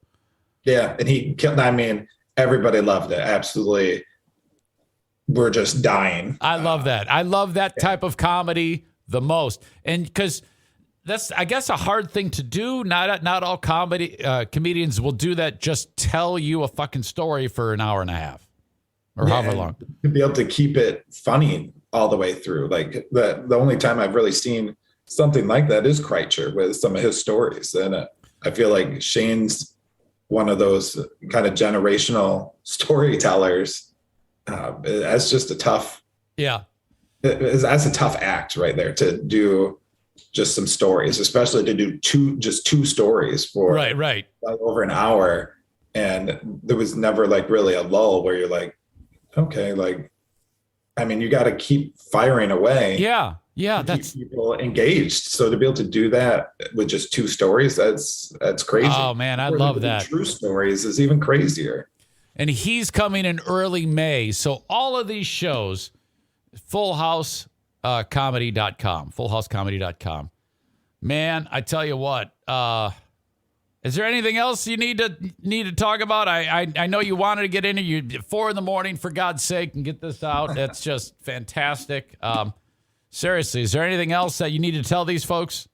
[SPEAKER 8] Yeah, and everybody loved it. Absolutely. We're just dying.
[SPEAKER 3] I love that. I love that type of comedy the most. And because that's, I guess, a hard thing to do. Not all comedians will do that. Just tell you a fucking story for an hour and a half or however long.
[SPEAKER 8] To be able to keep it funny all the way through. Like, the only time I've really seen something like that is Kreitcher with some of his stories. And I feel like Shane's one of those kind of generational storytellers. That's just a tough. Yeah. That's a tough act right there, to do just some stories, especially to do two stories for
[SPEAKER 3] right
[SPEAKER 8] over an hour. And there was never like really a lull where you're like, okay, like, I mean, you got to keep firing away.
[SPEAKER 3] Yeah. That's
[SPEAKER 8] keep people engaged. So to be able to do that with just 2 stories, that's crazy.
[SPEAKER 3] Oh man, I love that.
[SPEAKER 8] True stories is even crazier.
[SPEAKER 3] And he's coming in early May. So all of these shows, fullhousecomedy.com. Man, I tell you what, is there anything else you need to talk about? I know you wanted to get into you 4 a.m, for God's sake, and get this out. That's just fantastic. Seriously, is there anything else that you need to tell these folks?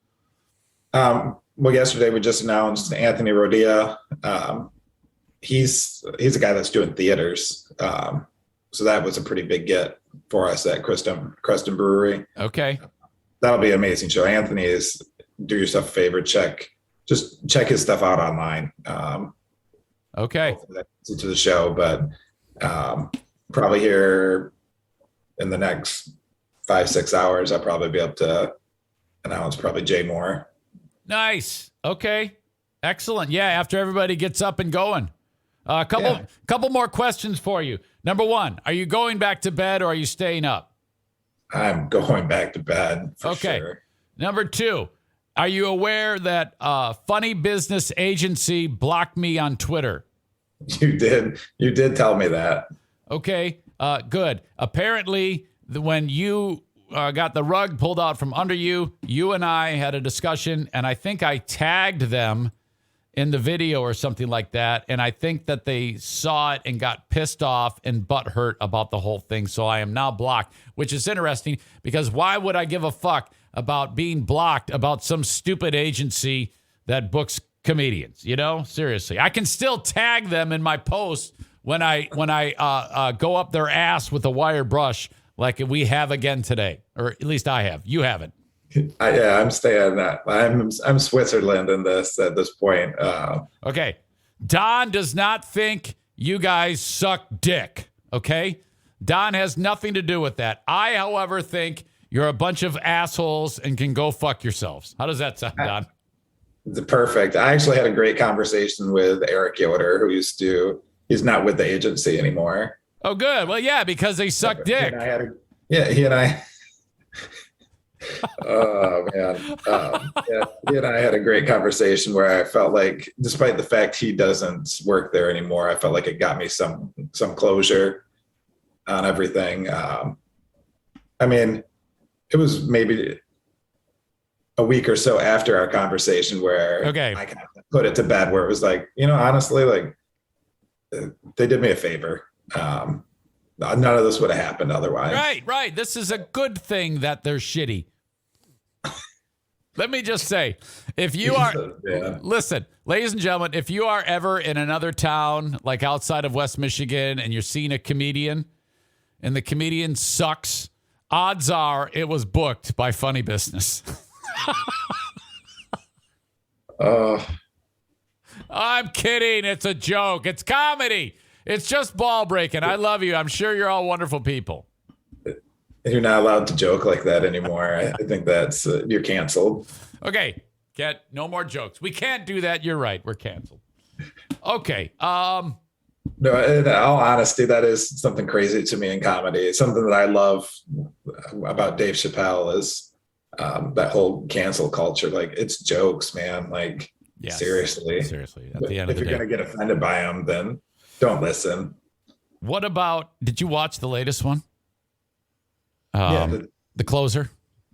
[SPEAKER 8] Well, yesterday we just announced Anthony Rodia. He's a guy that's doing theaters. So that was a pretty big get for us at Creston Brewery.
[SPEAKER 3] Okay.
[SPEAKER 8] That'll be an amazing show. Anthony is, do yourself a favor, check his stuff out online.
[SPEAKER 3] Okay.
[SPEAKER 8] To the show, but probably here in the next 5-6 hours, I'll probably be able to announce probably Jay Moore.
[SPEAKER 3] Nice. Okay. Excellent. Yeah. After everybody gets up and going. A couple more questions for you. Number 1, are you going back to bed or are you staying up?
[SPEAKER 8] I'm going back to bed for sure.
[SPEAKER 3] Number 2, are you aware that Funny Business Agency blocked me on Twitter?
[SPEAKER 8] You did tell me that.
[SPEAKER 3] Okay, good. Apparently, when you got the rug pulled out from under you, you and I had a discussion, and I think I tagged them in the video or something like that. And I think that they saw it and got pissed off and butthurt about the whole thing. So I am now blocked, which is interesting because why would I give a fuck about being blocked about some stupid agency that books comedians? Seriously, I can still tag them in my posts when I go up their ass with a wire brush like we have again today, or at least I have. You haven't.
[SPEAKER 8] I'm staying that. I'm Switzerland in this at this point.
[SPEAKER 3] Okay. Don does not think you guys suck dick. Okay. Don has nothing to do with that. I, however, think you're a bunch of assholes and can go fuck yourselves. How does that sound, Don?
[SPEAKER 8] Perfect. I actually had a great conversation with Eric Yoder, he's not with the agency anymore.
[SPEAKER 3] Oh, good. Well, yeah, because they suck dick.
[SPEAKER 8] He and I. Oh man. He and I had a great conversation where I felt like, despite the fact he doesn't work there anymore, I felt like it got me some closure on everything. I mean, it was maybe a week or so after our conversation where
[SPEAKER 3] Okay.
[SPEAKER 8] I kind of put it to bed, where it was like, honestly, like they did me a favor. None of this would have happened otherwise.
[SPEAKER 3] Right. This is a good thing that they're shitty. Let me just say, if you are, listen, ladies and gentlemen, if you are ever in another town, like outside of West Michigan, and you're seeing a comedian and the comedian sucks, odds are it was booked by Funny Business. I'm kidding. It's a joke. It's comedy. It's just ball breaking. I love you. I'm sure you're all wonderful people.
[SPEAKER 8] You're not allowed to joke like that anymore. I think that's you're canceled.
[SPEAKER 3] Okay, no more jokes. We can't do that. You're right. We're canceled. Okay.
[SPEAKER 8] No, in all honesty, that is something crazy to me in comedy. Something that I love about Dave Chappelle is that whole cancel culture. Like, it's jokes, man. Like,
[SPEAKER 3] yes,
[SPEAKER 8] seriously.
[SPEAKER 3] At the end of the day,
[SPEAKER 8] if you're going to get offended by them, then don't listen.
[SPEAKER 3] What about? Did you watch the latest one? The closer.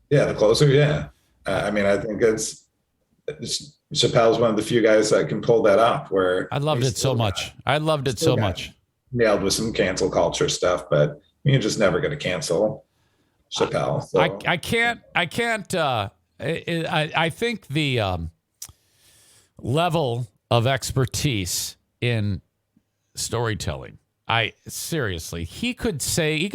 [SPEAKER 8] Yeah, the closer. Yeah. I mean, I think Chappelle's one of the few guys that can pull that off. Where
[SPEAKER 3] I loved it so much. Nailed
[SPEAKER 8] with some cancel culture stuff, but you're just never going to cancel Chappelle. So.
[SPEAKER 3] I can't. I think the level of expertise in storytelling. Seriously, he could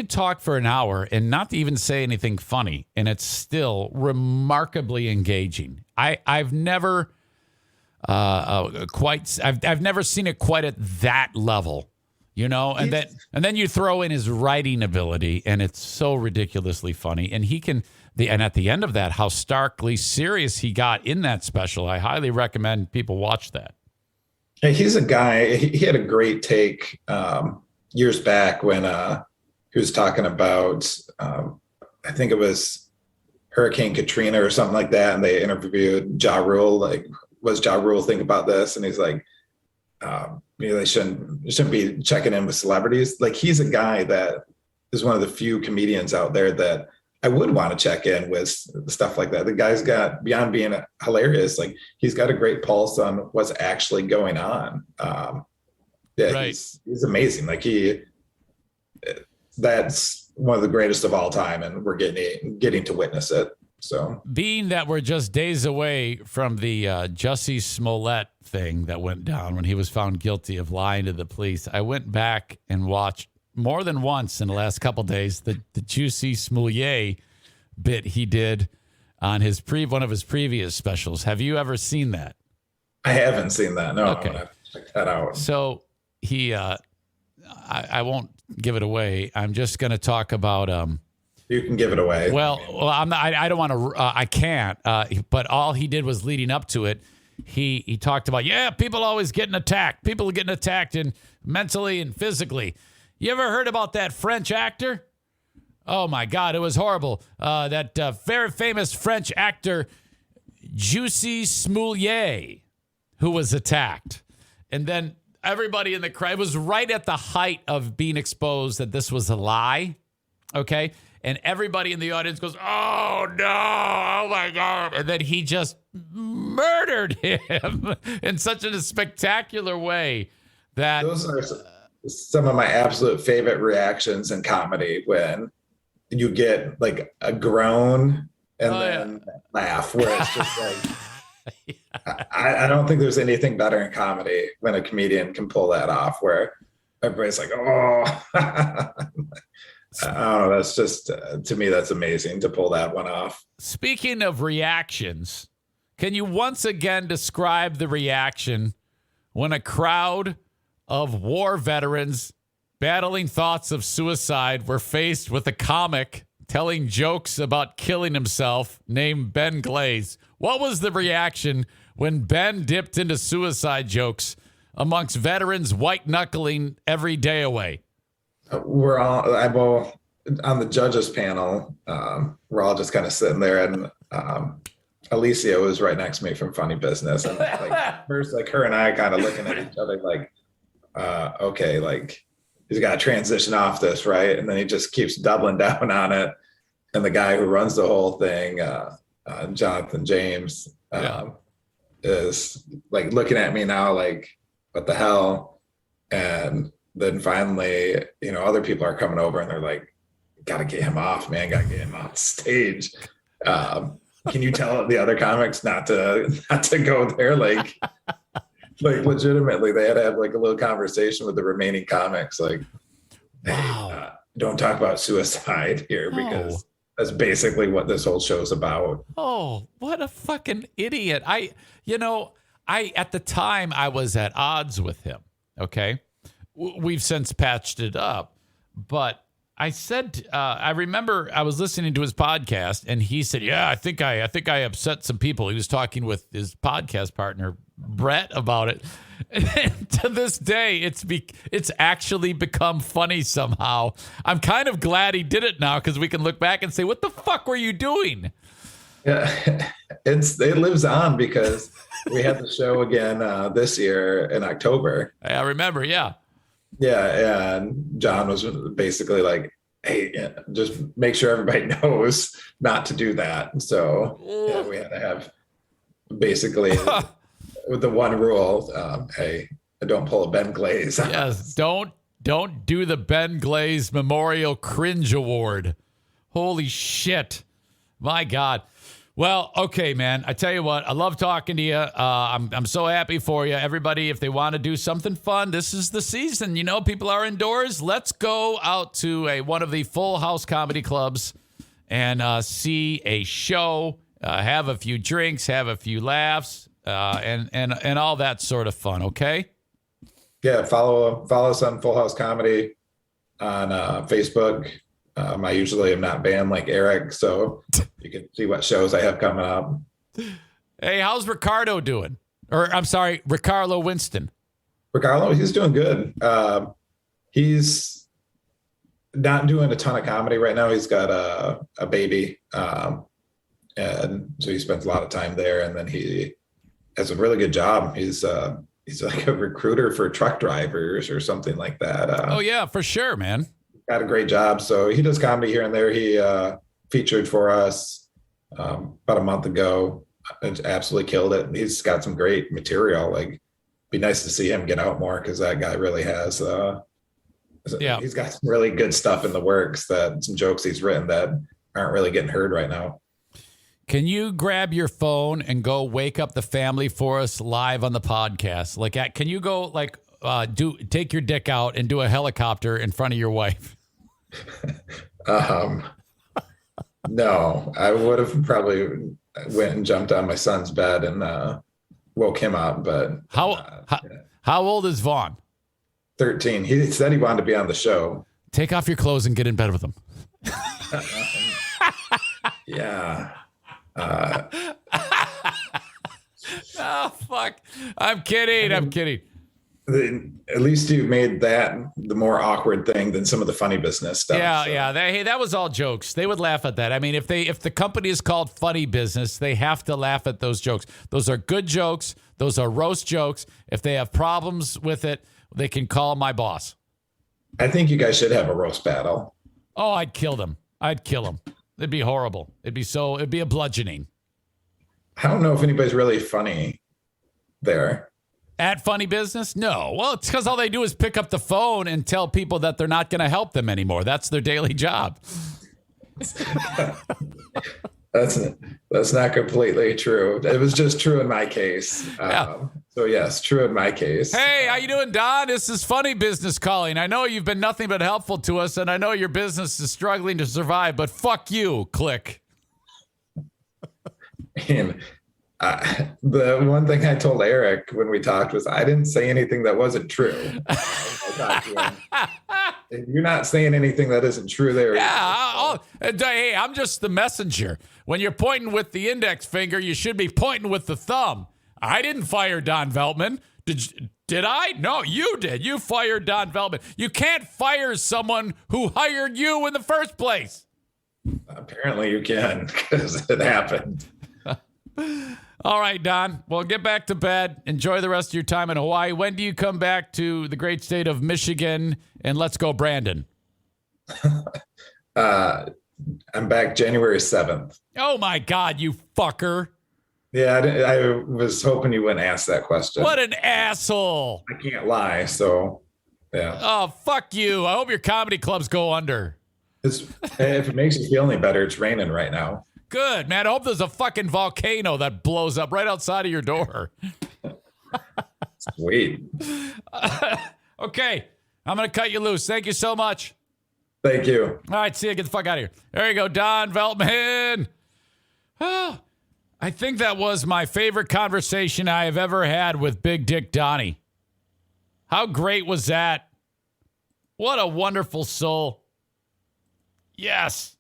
[SPEAKER 3] talk for an hour and not even say anything funny, and it's still remarkably engaging. I've never I've never seen it quite at that level, and then you throw in his writing ability, and it's so ridiculously funny. And and at the end of that, how starkly serious he got in that special. I highly recommend people watch that.
[SPEAKER 8] Hey, he's a guy, he had a great take years back when he was talking about, I think it was Hurricane Katrina or something like that. And they interviewed Ja Rule, like, what does Ja Rule think about this? And he's like, they shouldn't be checking in with celebrities. Like, he's a guy that is one of the few comedians out there that I would want to check in with stuff like that. The guy's got, beyond being hilarious, like, he's got a great pulse on what's actually going on.
[SPEAKER 3] Right.
[SPEAKER 8] He's amazing. Like, that's one of the greatest of all time, and we're getting to witness it. So,
[SPEAKER 3] being that we're just days away from the Jussie Smollett thing that went down when he was found guilty of lying to the police, I went back and watched more than once in the last couple of days the Jussie Smollett bit he did on one of his previous specials. Have you ever seen that?
[SPEAKER 8] I haven't seen that. No.
[SPEAKER 3] Okay.
[SPEAKER 8] I'm gonna check that out.
[SPEAKER 3] So he, I won't give it away. I'm just going to talk about.
[SPEAKER 8] You can give it away.
[SPEAKER 3] Well, I'm not. I don't want to. I can't. But all he did was leading up to it. He talked about people always getting attacked. People are getting attacked mentally and physically. You ever heard about that French actor? Oh, my God, it was horrible. That very famous French actor, Jussie Smollett, who was attacked. And then everybody in the crowd, it was right at the height of being exposed that this was a lie, okay? And everybody in the audience goes, oh, no, oh, my God. And then he just murdered him in such a spectacular way that...
[SPEAKER 8] Those are some of my absolute favorite reactions in comedy, when you get like a groan and then laugh, where it's just like, I don't think there's anything better in comedy when a comedian can pull that off, where everybody's like, oh, I don't know. That's just, to me, that's amazing to pull that one off.
[SPEAKER 3] Speaking of reactions, can you once again describe the reaction when a crowd of war veterans battling thoughts of suicide were faced with a comic telling jokes about killing himself named Ben Glaze? What was the reaction when Ben dipped into suicide jokes amongst veterans white-knuckling every day away?
[SPEAKER 8] We're all on the judges panel. We're all just kind of sitting there, and Alicia was right next to me from Funny Business. And like, first, like, her and I kind of looking at each other like, okay, like, he's got to transition off this, right? And then he just keeps doubling down on it. And the guy who runs the whole thing, Jonathan James, is like looking at me now like, what the hell? And then finally, other people are coming over and they're like, gotta get him off, man, gotta get him off stage. Can you tell the other comics not to go there? Like legitimately, they had to have like a little conversation with the remaining comics. Like, hey, don't talk about suicide here because that's basically what this whole show's about.
[SPEAKER 3] Oh, what a fucking idiot. I at the time I was at odds with him. Okay. We've since patched it up, but I said, I remember I was listening to his podcast and he said, yeah, I think I upset some people. He was talking with his podcast partner, Brett, about it. And to this day, it's actually become funny somehow. I'm kind of glad he did it now because we can look back and say, what the fuck were you doing?
[SPEAKER 8] Yeah, it lives on because we had the show again this year in October.
[SPEAKER 3] I remember, yeah.
[SPEAKER 8] Yeah, and John was basically like, hey, just make sure everybody knows not to do that. So we had to have basically with the one rule, hey, don't pull a Ben Glaze.
[SPEAKER 3] Yes, don't do the Ben Glaze Memorial Cringe Award. Holy shit. My God. Well, okay, man. I tell you what, I love talking to you. I'm so happy for you. Everybody, if they want to do something fun, this is the season. People are indoors. Let's go out to one of the Full House comedy clubs and see a show, have a few drinks, have a few laughs, and all that sort of fun, okay?
[SPEAKER 8] Yeah, follow us on Full House Comedy on Facebook. I usually am not banned like Eric, so you can see what shows I have coming up.
[SPEAKER 3] Hey, how's Ricardo doing? Or I'm sorry, Ricardo Winston.
[SPEAKER 8] Ricardo, he's doing good. He's not doing a ton of comedy right now. He's got a baby, and so he spends a lot of time there. And then he has a really good job. He's like a recruiter for truck drivers or something like that.
[SPEAKER 3] Oh yeah, for sure, man.
[SPEAKER 8] Got a great job. So he does comedy here and there. He featured for us about a month ago and absolutely killed it. He's got some great material. Like, be nice to see him get out more because that guy really has he's got some really good stuff in the works, that some jokes he's written that aren't really getting heard right now.
[SPEAKER 3] Can you grab your phone and go wake up the family for us live on the podcast? Like, can you go take your dick out and do a helicopter in front of your wife?
[SPEAKER 8] No, I would have probably went and jumped on my son's bed and woke him up. But
[SPEAKER 3] how old is Vaughn?
[SPEAKER 8] 13. He said he wanted to be on the show.
[SPEAKER 3] Take off your clothes and get in bed with him.
[SPEAKER 8] Yeah.
[SPEAKER 3] Oh, fuck. I'm kidding.
[SPEAKER 8] At least you made that the more awkward thing than some of the funny business stuff.
[SPEAKER 3] Yeah. That was all jokes. They would laugh at that. I mean, if the company is called Funny Business, they have to laugh at those jokes. Those are good jokes. Those are roast jokes. If they have problems with it, they can call my boss.
[SPEAKER 8] I think you guys should have a roast battle.
[SPEAKER 3] Oh, I'd kill them. It'd be horrible. It'd be a bludgeoning.
[SPEAKER 8] I don't know if anybody's really funny there.
[SPEAKER 3] At Funny Business? No. Well, it's because all they do is pick up the phone and tell people that they're not going to help them anymore. That's their daily job. That's not completely true. It was just true in my case. So yes, true in my case. Hey, how you doing, Don? This is Funny Business calling. I know you've been nothing but helpful to us, and I know your business is struggling to survive, but fuck you, click.
[SPEAKER 8] And the one thing I told Eric when we talked was I didn't say anything that wasn't true. You're not saying anything that isn't true there.
[SPEAKER 3] Yeah. Hey, I'm just the messenger. When you're pointing with the index finger, you should be pointing with the thumb. I didn't fire Don Veltman. Did I? No, you did. You fired Don Veltman. You can't fire someone who hired you in the first place.
[SPEAKER 8] Apparently you can, because it happened.
[SPEAKER 3] All right, Don. Well, get back to bed. Enjoy the rest of your time in Hawaii. When do you come back to the great state of Michigan? And let's go, Brandon.
[SPEAKER 8] I'm back January 7th.
[SPEAKER 3] Oh, my God, you fucker.
[SPEAKER 8] Yeah, I was hoping you wouldn't ask that question.
[SPEAKER 3] What an asshole.
[SPEAKER 8] I can't lie, so yeah.
[SPEAKER 3] Oh, fuck you. I hope your comedy clubs go under.
[SPEAKER 8] If it makes you feel any better, it's raining right now.
[SPEAKER 3] Good, man. I hope there's a fucking volcano that blows up right outside of your door.
[SPEAKER 8] Sweet.
[SPEAKER 3] Okay, I'm going to cut you loose. Thank you so much.
[SPEAKER 8] Thank you.
[SPEAKER 3] All right, see you. Get the fuck out of here. There you go, Don Veltman. Oh, I think that was my favorite conversation I have ever had with Big Dick Donnie. How great was that? What a wonderful soul. Yes.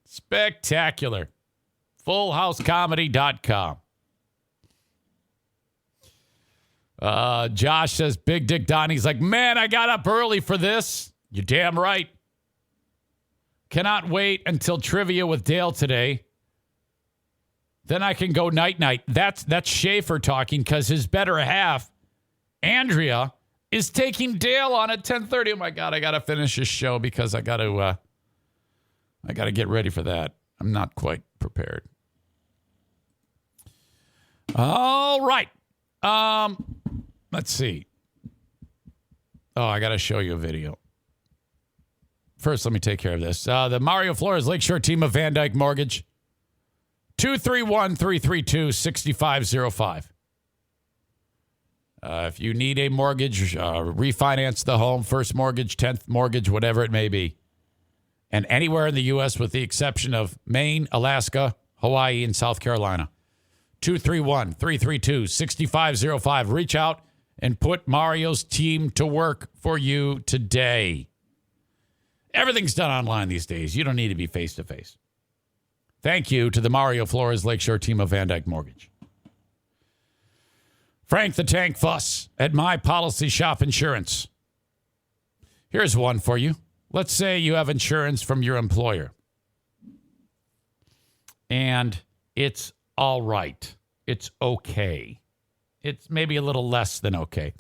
[SPEAKER 3] Spectacular. FullHouseComedy.com. Josh says, Big Dick Donnie's like, man, I got up early for this. You're damn right. Cannot wait until trivia with Dale today. Then I can go night-night. That's Schaefer talking because his better half, Andrea, is taking Dale on at 10:30. Oh, my God, I got to finish this show because I got to get ready for that. I'm not quite prepared. All right. Let's see. Oh, I got to show you a video. First, let me take care of this. The Mario Flores Lakeshore team of Van Dyke Mortgage. 231-332-6505. If you need a mortgage, refinance the home, first mortgage, 10th mortgage, whatever it may be. And anywhere in the U.S. with the exception of Maine, Alaska, Hawaii, and South Carolina. 231-332-6505. Reach out and put Mario's team to work for you today. Everything's done online these days. You don't need to be face-to-face. Thank you to the Mario Flores Lakeshore team of Van Dyke Mortgage. Frank the Tank Fuss at My Policy Shop Insurance. Here's one for you. Let's say you have insurance from your employer. And it's all right. It's okay. It's maybe a little less than okay.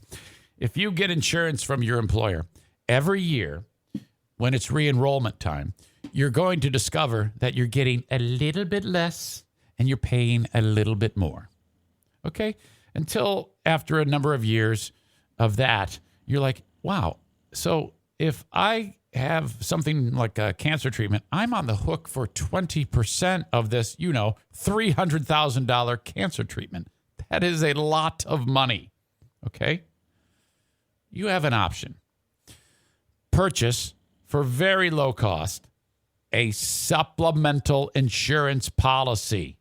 [SPEAKER 3] If you get insurance from your employer, every year when it's re-enrollment time, you're going to discover that you're getting a little bit less and you're paying a little bit more. Okay? Until after a number of years of that, you're like, wow, so if I have something like a cancer treatment, I'm on the hook for 20% of this, $300,000 cancer treatment. That is a lot of money. Okay? You have an option. Purchase for very low cost a supplemental insurance policy.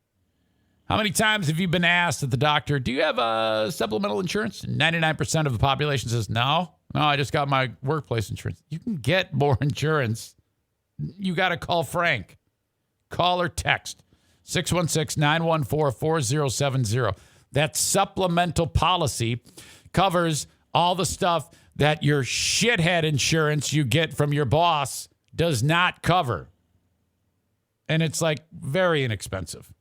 [SPEAKER 3] How many times have you been asked at the doctor, do you have a supplemental insurance? 99% of the population says, no, I just got my workplace insurance. You can get more insurance. You got to call Frank. Call or text 616-914-4070. That supplemental policy covers all the stuff that your shithead insurance you get from your boss does not cover. And it's like very inexpensive.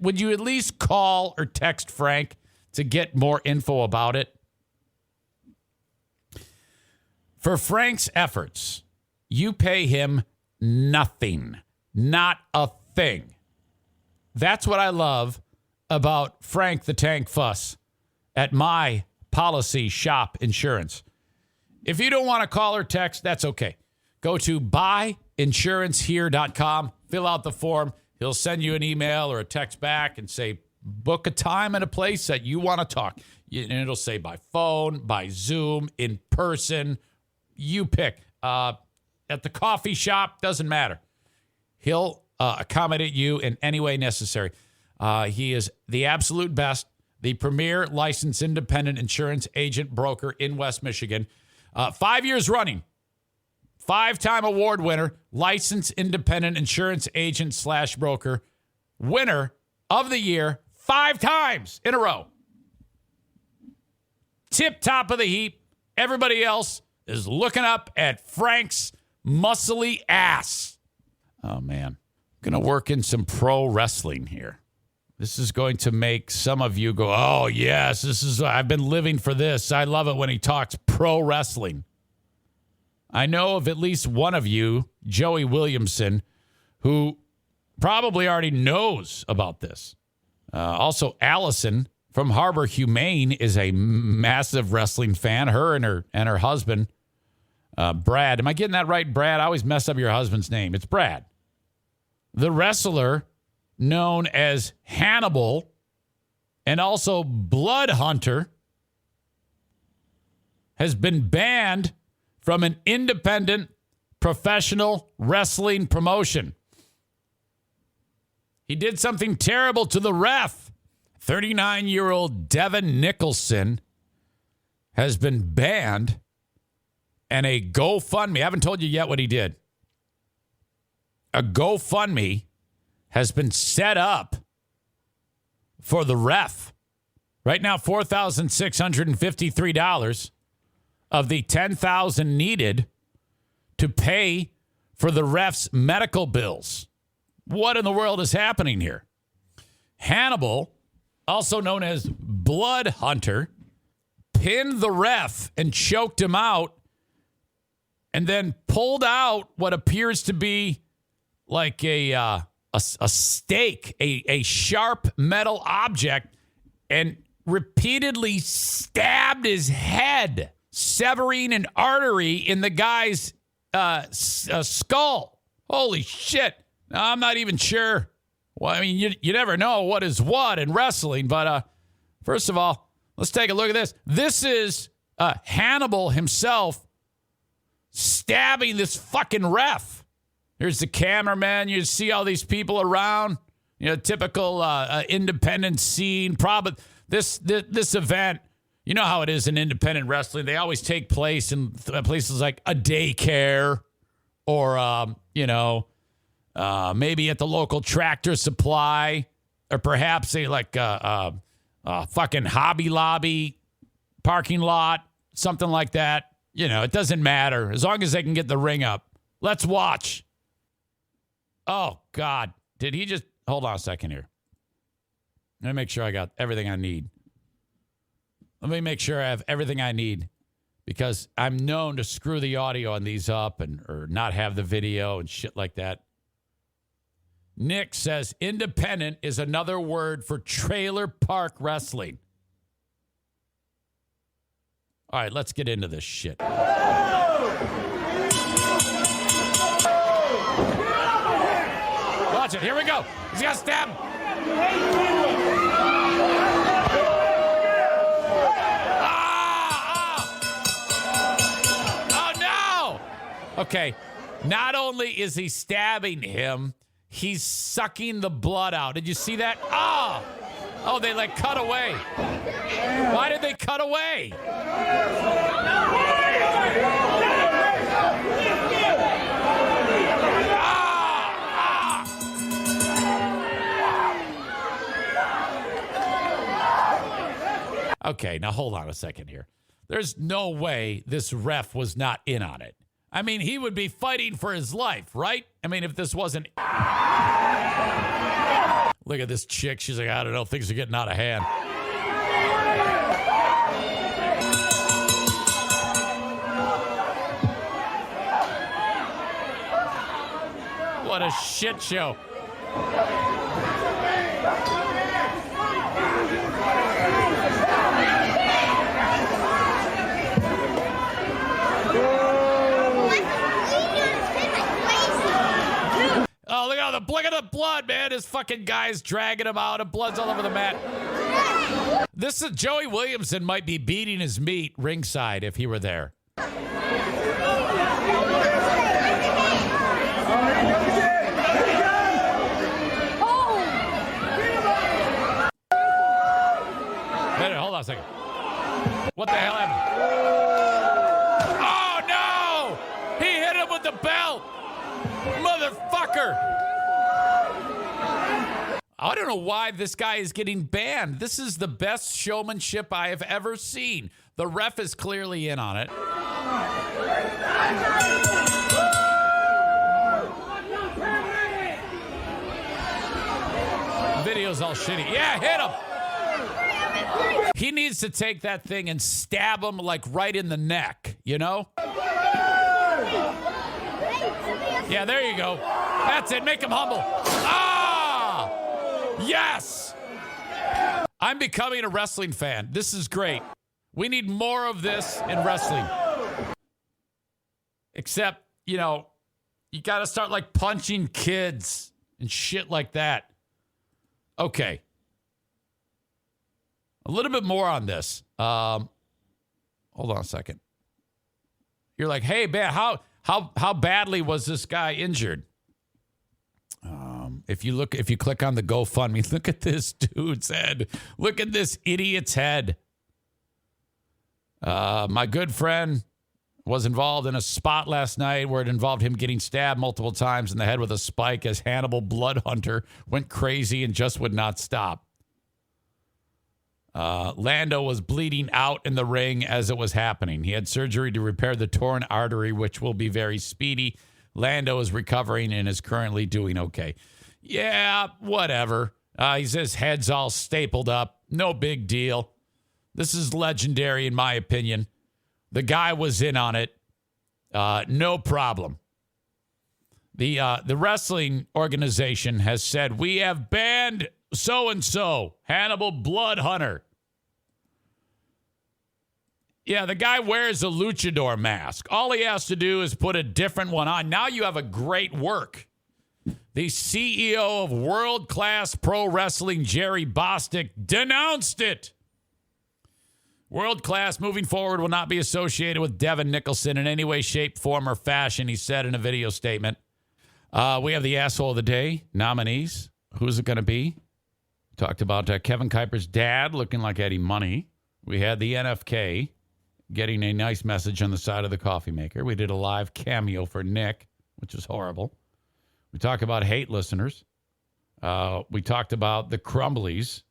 [SPEAKER 3] Would you at least call or text Frank to get more info about it? For Frank's efforts, you pay him nothing, not a thing. That's what I love about Frank the Tank Fuss at My Policy Shop Insurance. If you don't want to call or text, that's okay. Go to buyinsurancehere.com, fill out the form. He'll send you an email or a text back and say, book a time and a place that you want to talk. And it'll say by phone, by Zoom, in person. You pick. At the coffee shop, doesn't matter. He'll accommodate you in any way necessary. He is the absolute best, the premier licensed independent insurance agent broker in West Michigan. 5 years running. 5-time award winner, licensed independent insurance agent / broker, winner of the year 5 times in a row. Tip top of the heap. Everybody else is looking up at Frank's muscly ass. Oh, man. I'm going to work in some pro wrestling here. This is going to make some of you go, oh, yes, I've been living for this. I love it when he talks pro wrestling. I know of at least one of you, Joey Williamson, who probably already knows about this. Also, Allison from Harbor Humane is a massive wrestling fan. Her and her husband, Brad. Am I getting that right, Brad? I always mess up your husband's name. It's Brad. The wrestler known as Hannibal and also Blood Hunter has been banned from an independent professional wrestling promotion. He did something terrible to the ref. 39-year-old Devin Nicholson has been banned, and a GoFundMe, I haven't told you yet what he did. A GoFundMe has been set up for the ref. Right now, $4,653 of the $10,000 needed to pay for the ref's medical bills. What in the world is happening here? Hannibal, also known as Blood Hunter, pinned the ref and choked him out and then pulled out what appears to be like a stake, a sharp metal object, and repeatedly stabbed his head, severing an artery in the guy's skull. Holy shit. Now, I'm not even sure. Well, I mean, you never know what is what in wrestling, but first of all, let's take a look at this. This is Hannibal himself stabbing this fucking ref. Here's the cameraman. You see all these people around. You know, typical independent scene. Probably this event, you know how it is in independent wrestling. They always take place in places like a daycare or, maybe at the local Tractor Supply, or perhaps a fucking Hobby Lobby parking lot, something like that. You know, it doesn't matter as long as they can get the ring up. Let's watch. Oh, God. Did he just... Hold on a second here. Let me make sure I got everything I need. Let me make sure I have everything I need, because I'm known to screw the audio on these up or not have the video and shit like that. Nick says independent is another word for trailer park wrestling. All right, let's get into this shit. Watch it. Here we go. He's got to stab him. Oh, no. Okay. Not only is he stabbing him, he's sucking the blood out. Did you see that? Oh, they cut away. Why did they cut away? Okay, now hold on a second here. There's no way this ref was not in on it. I mean, he would be fighting for his life, right? I mean, if this wasn't... Look at this chick. She's like, I don't know, things are getting out of hand. What a shit show. Oh, look at the blood, man. This fucking guy's dragging him out, and blood's all over the mat. This is Joey Williamson might be beating his meat ringside if he were there. Wait, hold on a second. What the hell happened? Oh, no! He hit him with the belt! Motherfucker! I don't know why this guy is getting banned. This is the best showmanship I have ever seen. The ref is clearly in on it. Video's all shitty. Yeah, hit him! He needs to take that thing and stab him right in the neck, you know? Yeah, there you go. That's it. Make him humble. Ah! Yes! I'm becoming a wrestling fan. This is great. We need more of this in wrestling. Except, you got to start like punching kids and shit like that. Okay. A little bit more on this. Hold on a second. You're like, hey, man, how badly was this guy injured? If you click on the GoFundMe, look at this dude's head. Look at this idiot's head. My good friend was involved in a spot last night where it involved him getting stabbed multiple times in the head with a spike as Hannibal Bloodhunter went crazy and just would not stop. Lando was bleeding out in the ring as it was happening. He had surgery to repair the torn artery, which will be very speedy. Lando is recovering and is currently doing okay. Yeah, whatever. He says head's all stapled up. No big deal. This is legendary in my opinion. The guy was in on it. No problem. The wrestling organization has said, we have banned so-and-so, Hannibal Bloodhunter. Yeah, the guy wears a luchador mask. All he has to do is put a different one on. Now you have a great work. The CEO of World Class Pro Wrestling, Jerry Bostic, denounced it. World Class moving forward will not be associated with Devin Nicholson in any way, shape, form, or fashion, he said in a video statement. We have the asshole of the day nominees. Who's it going to be? Talked about Kevin Kuiper's dad looking like Eddie Money. We had the NFK getting a nice message on the side of the coffee maker. We did a live cameo for Nick, which is horrible. We talked about hate listeners. We talked about the Crumblies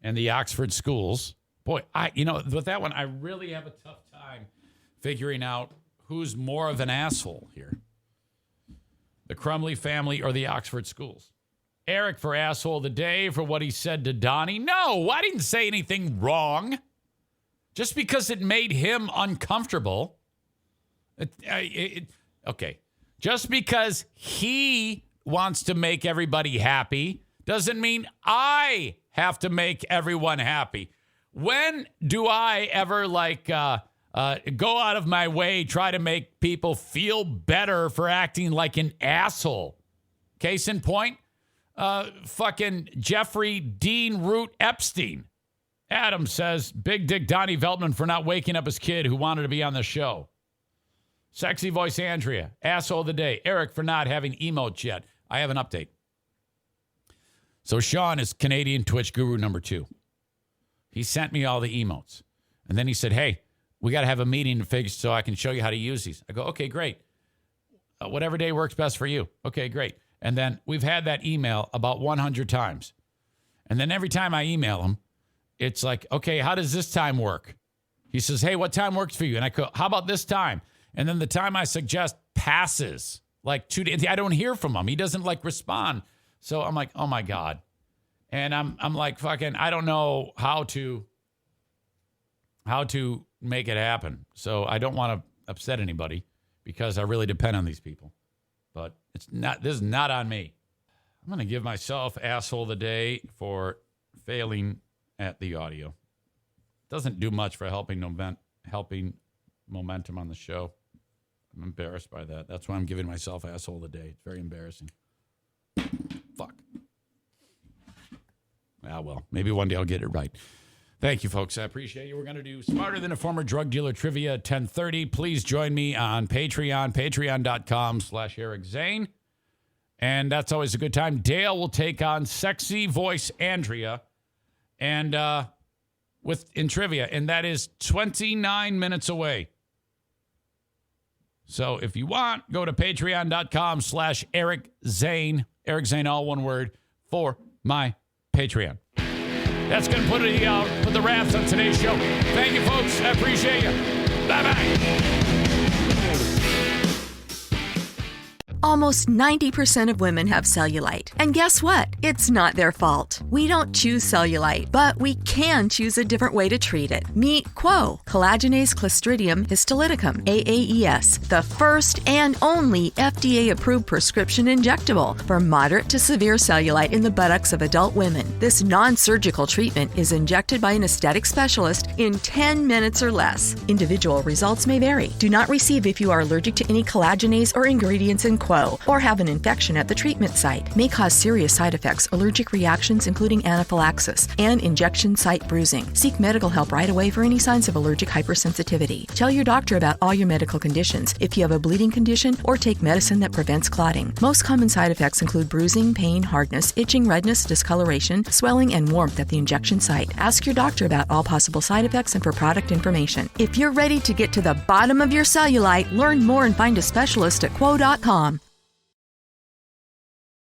[SPEAKER 3] and the Oxford schools. Boy, with that one, I really have a tough time figuring out who's more of an asshole here. The Crumbley family or the Oxford schools. Eric for asshole of the day for what he said to Donnie. No, I didn't say anything wrong. Just because it made him uncomfortable. Okay. Just because he wants to make everybody happy doesn't mean I have to make everyone happy. When do I ever go out of my way, try to make people feel better for acting like an asshole? Case in point, fucking Jeffrey Dean Root Epstein. Adam says, big Dick Donnie Veltman for not waking up his kid who wanted to be on the show. Sexy voice Andrea, asshole of the day. Eric for not having emotes yet. I have an update. So Sean is Canadian Twitch guru number 2. He sent me all the emotes. And then he said, hey, we got to have a meeting to fix so I can show you how to use these. I go, okay, great. Whatever day works best for you. Okay, great. And then we've had that email about 100 times. And then every time I email him, it's like, okay, how does this time work? He says, hey, what time works for you? And I go, how about this time? And then the time I suggest passes. Like 2 days. I don't hear from him. He doesn't respond. So I'm like, oh my God. And I'm like, fucking, I don't know how to make it happen. So I don't want to upset anybody because I really depend on these people. But this is not on me. I'm going to give myself asshole of the day for failing at the audio. Doesn't do much for helping momentum on the show. I'm embarrassed by that. That's why I'm giving myself asshole of the day. It's very embarrassing. Fuck. Ah, well, maybe one day I'll get it right. Thank you, folks. I appreciate you. We're going to do Smarter Than a Former Drug Dealer Trivia at 10:30. Please join me on Patreon, patreon.com/Eric Zane. And that's always a good time. Dale will take on sexy voice Andrea and in trivia, and that is 29 minutes away. So if you want, go to patreon.com/Eric Zane. Eric Zane, all one word, for my Patreon. That's going to put the wraps on today's show. Thank you, folks. I appreciate you. Bye-bye.
[SPEAKER 9] Almost 90% of women have cellulite. And guess what? It's not their fault. We don't choose cellulite, but we can choose a different way to treat it. Meet Quo, collagenase Clostridium histolyticum, AAES, the first and only FDA-approved prescription injectable for moderate to severe cellulite in the buttocks of adult women. This non-surgical treatment is injected by an aesthetic specialist in 10 minutes or less. Individual results may vary. Do not receive if you are allergic to any collagenase or ingredients in Quo or have an infection at the treatment site. May cause serious side effects, allergic reactions including anaphylaxis, and injection site bruising. Seek medical help right away for any signs of allergic hypersensitivity. Tell your doctor about all your medical conditions, if you have a bleeding condition, or take medicine that prevents clotting. Most common side effects include bruising, pain, hardness, itching, redness, discoloration, swelling, and warmth at the injection site. Ask your doctor about all possible side effects and for product information. If you're ready to get to the bottom of your cellulite, learn more and find a specialist at Quo.com.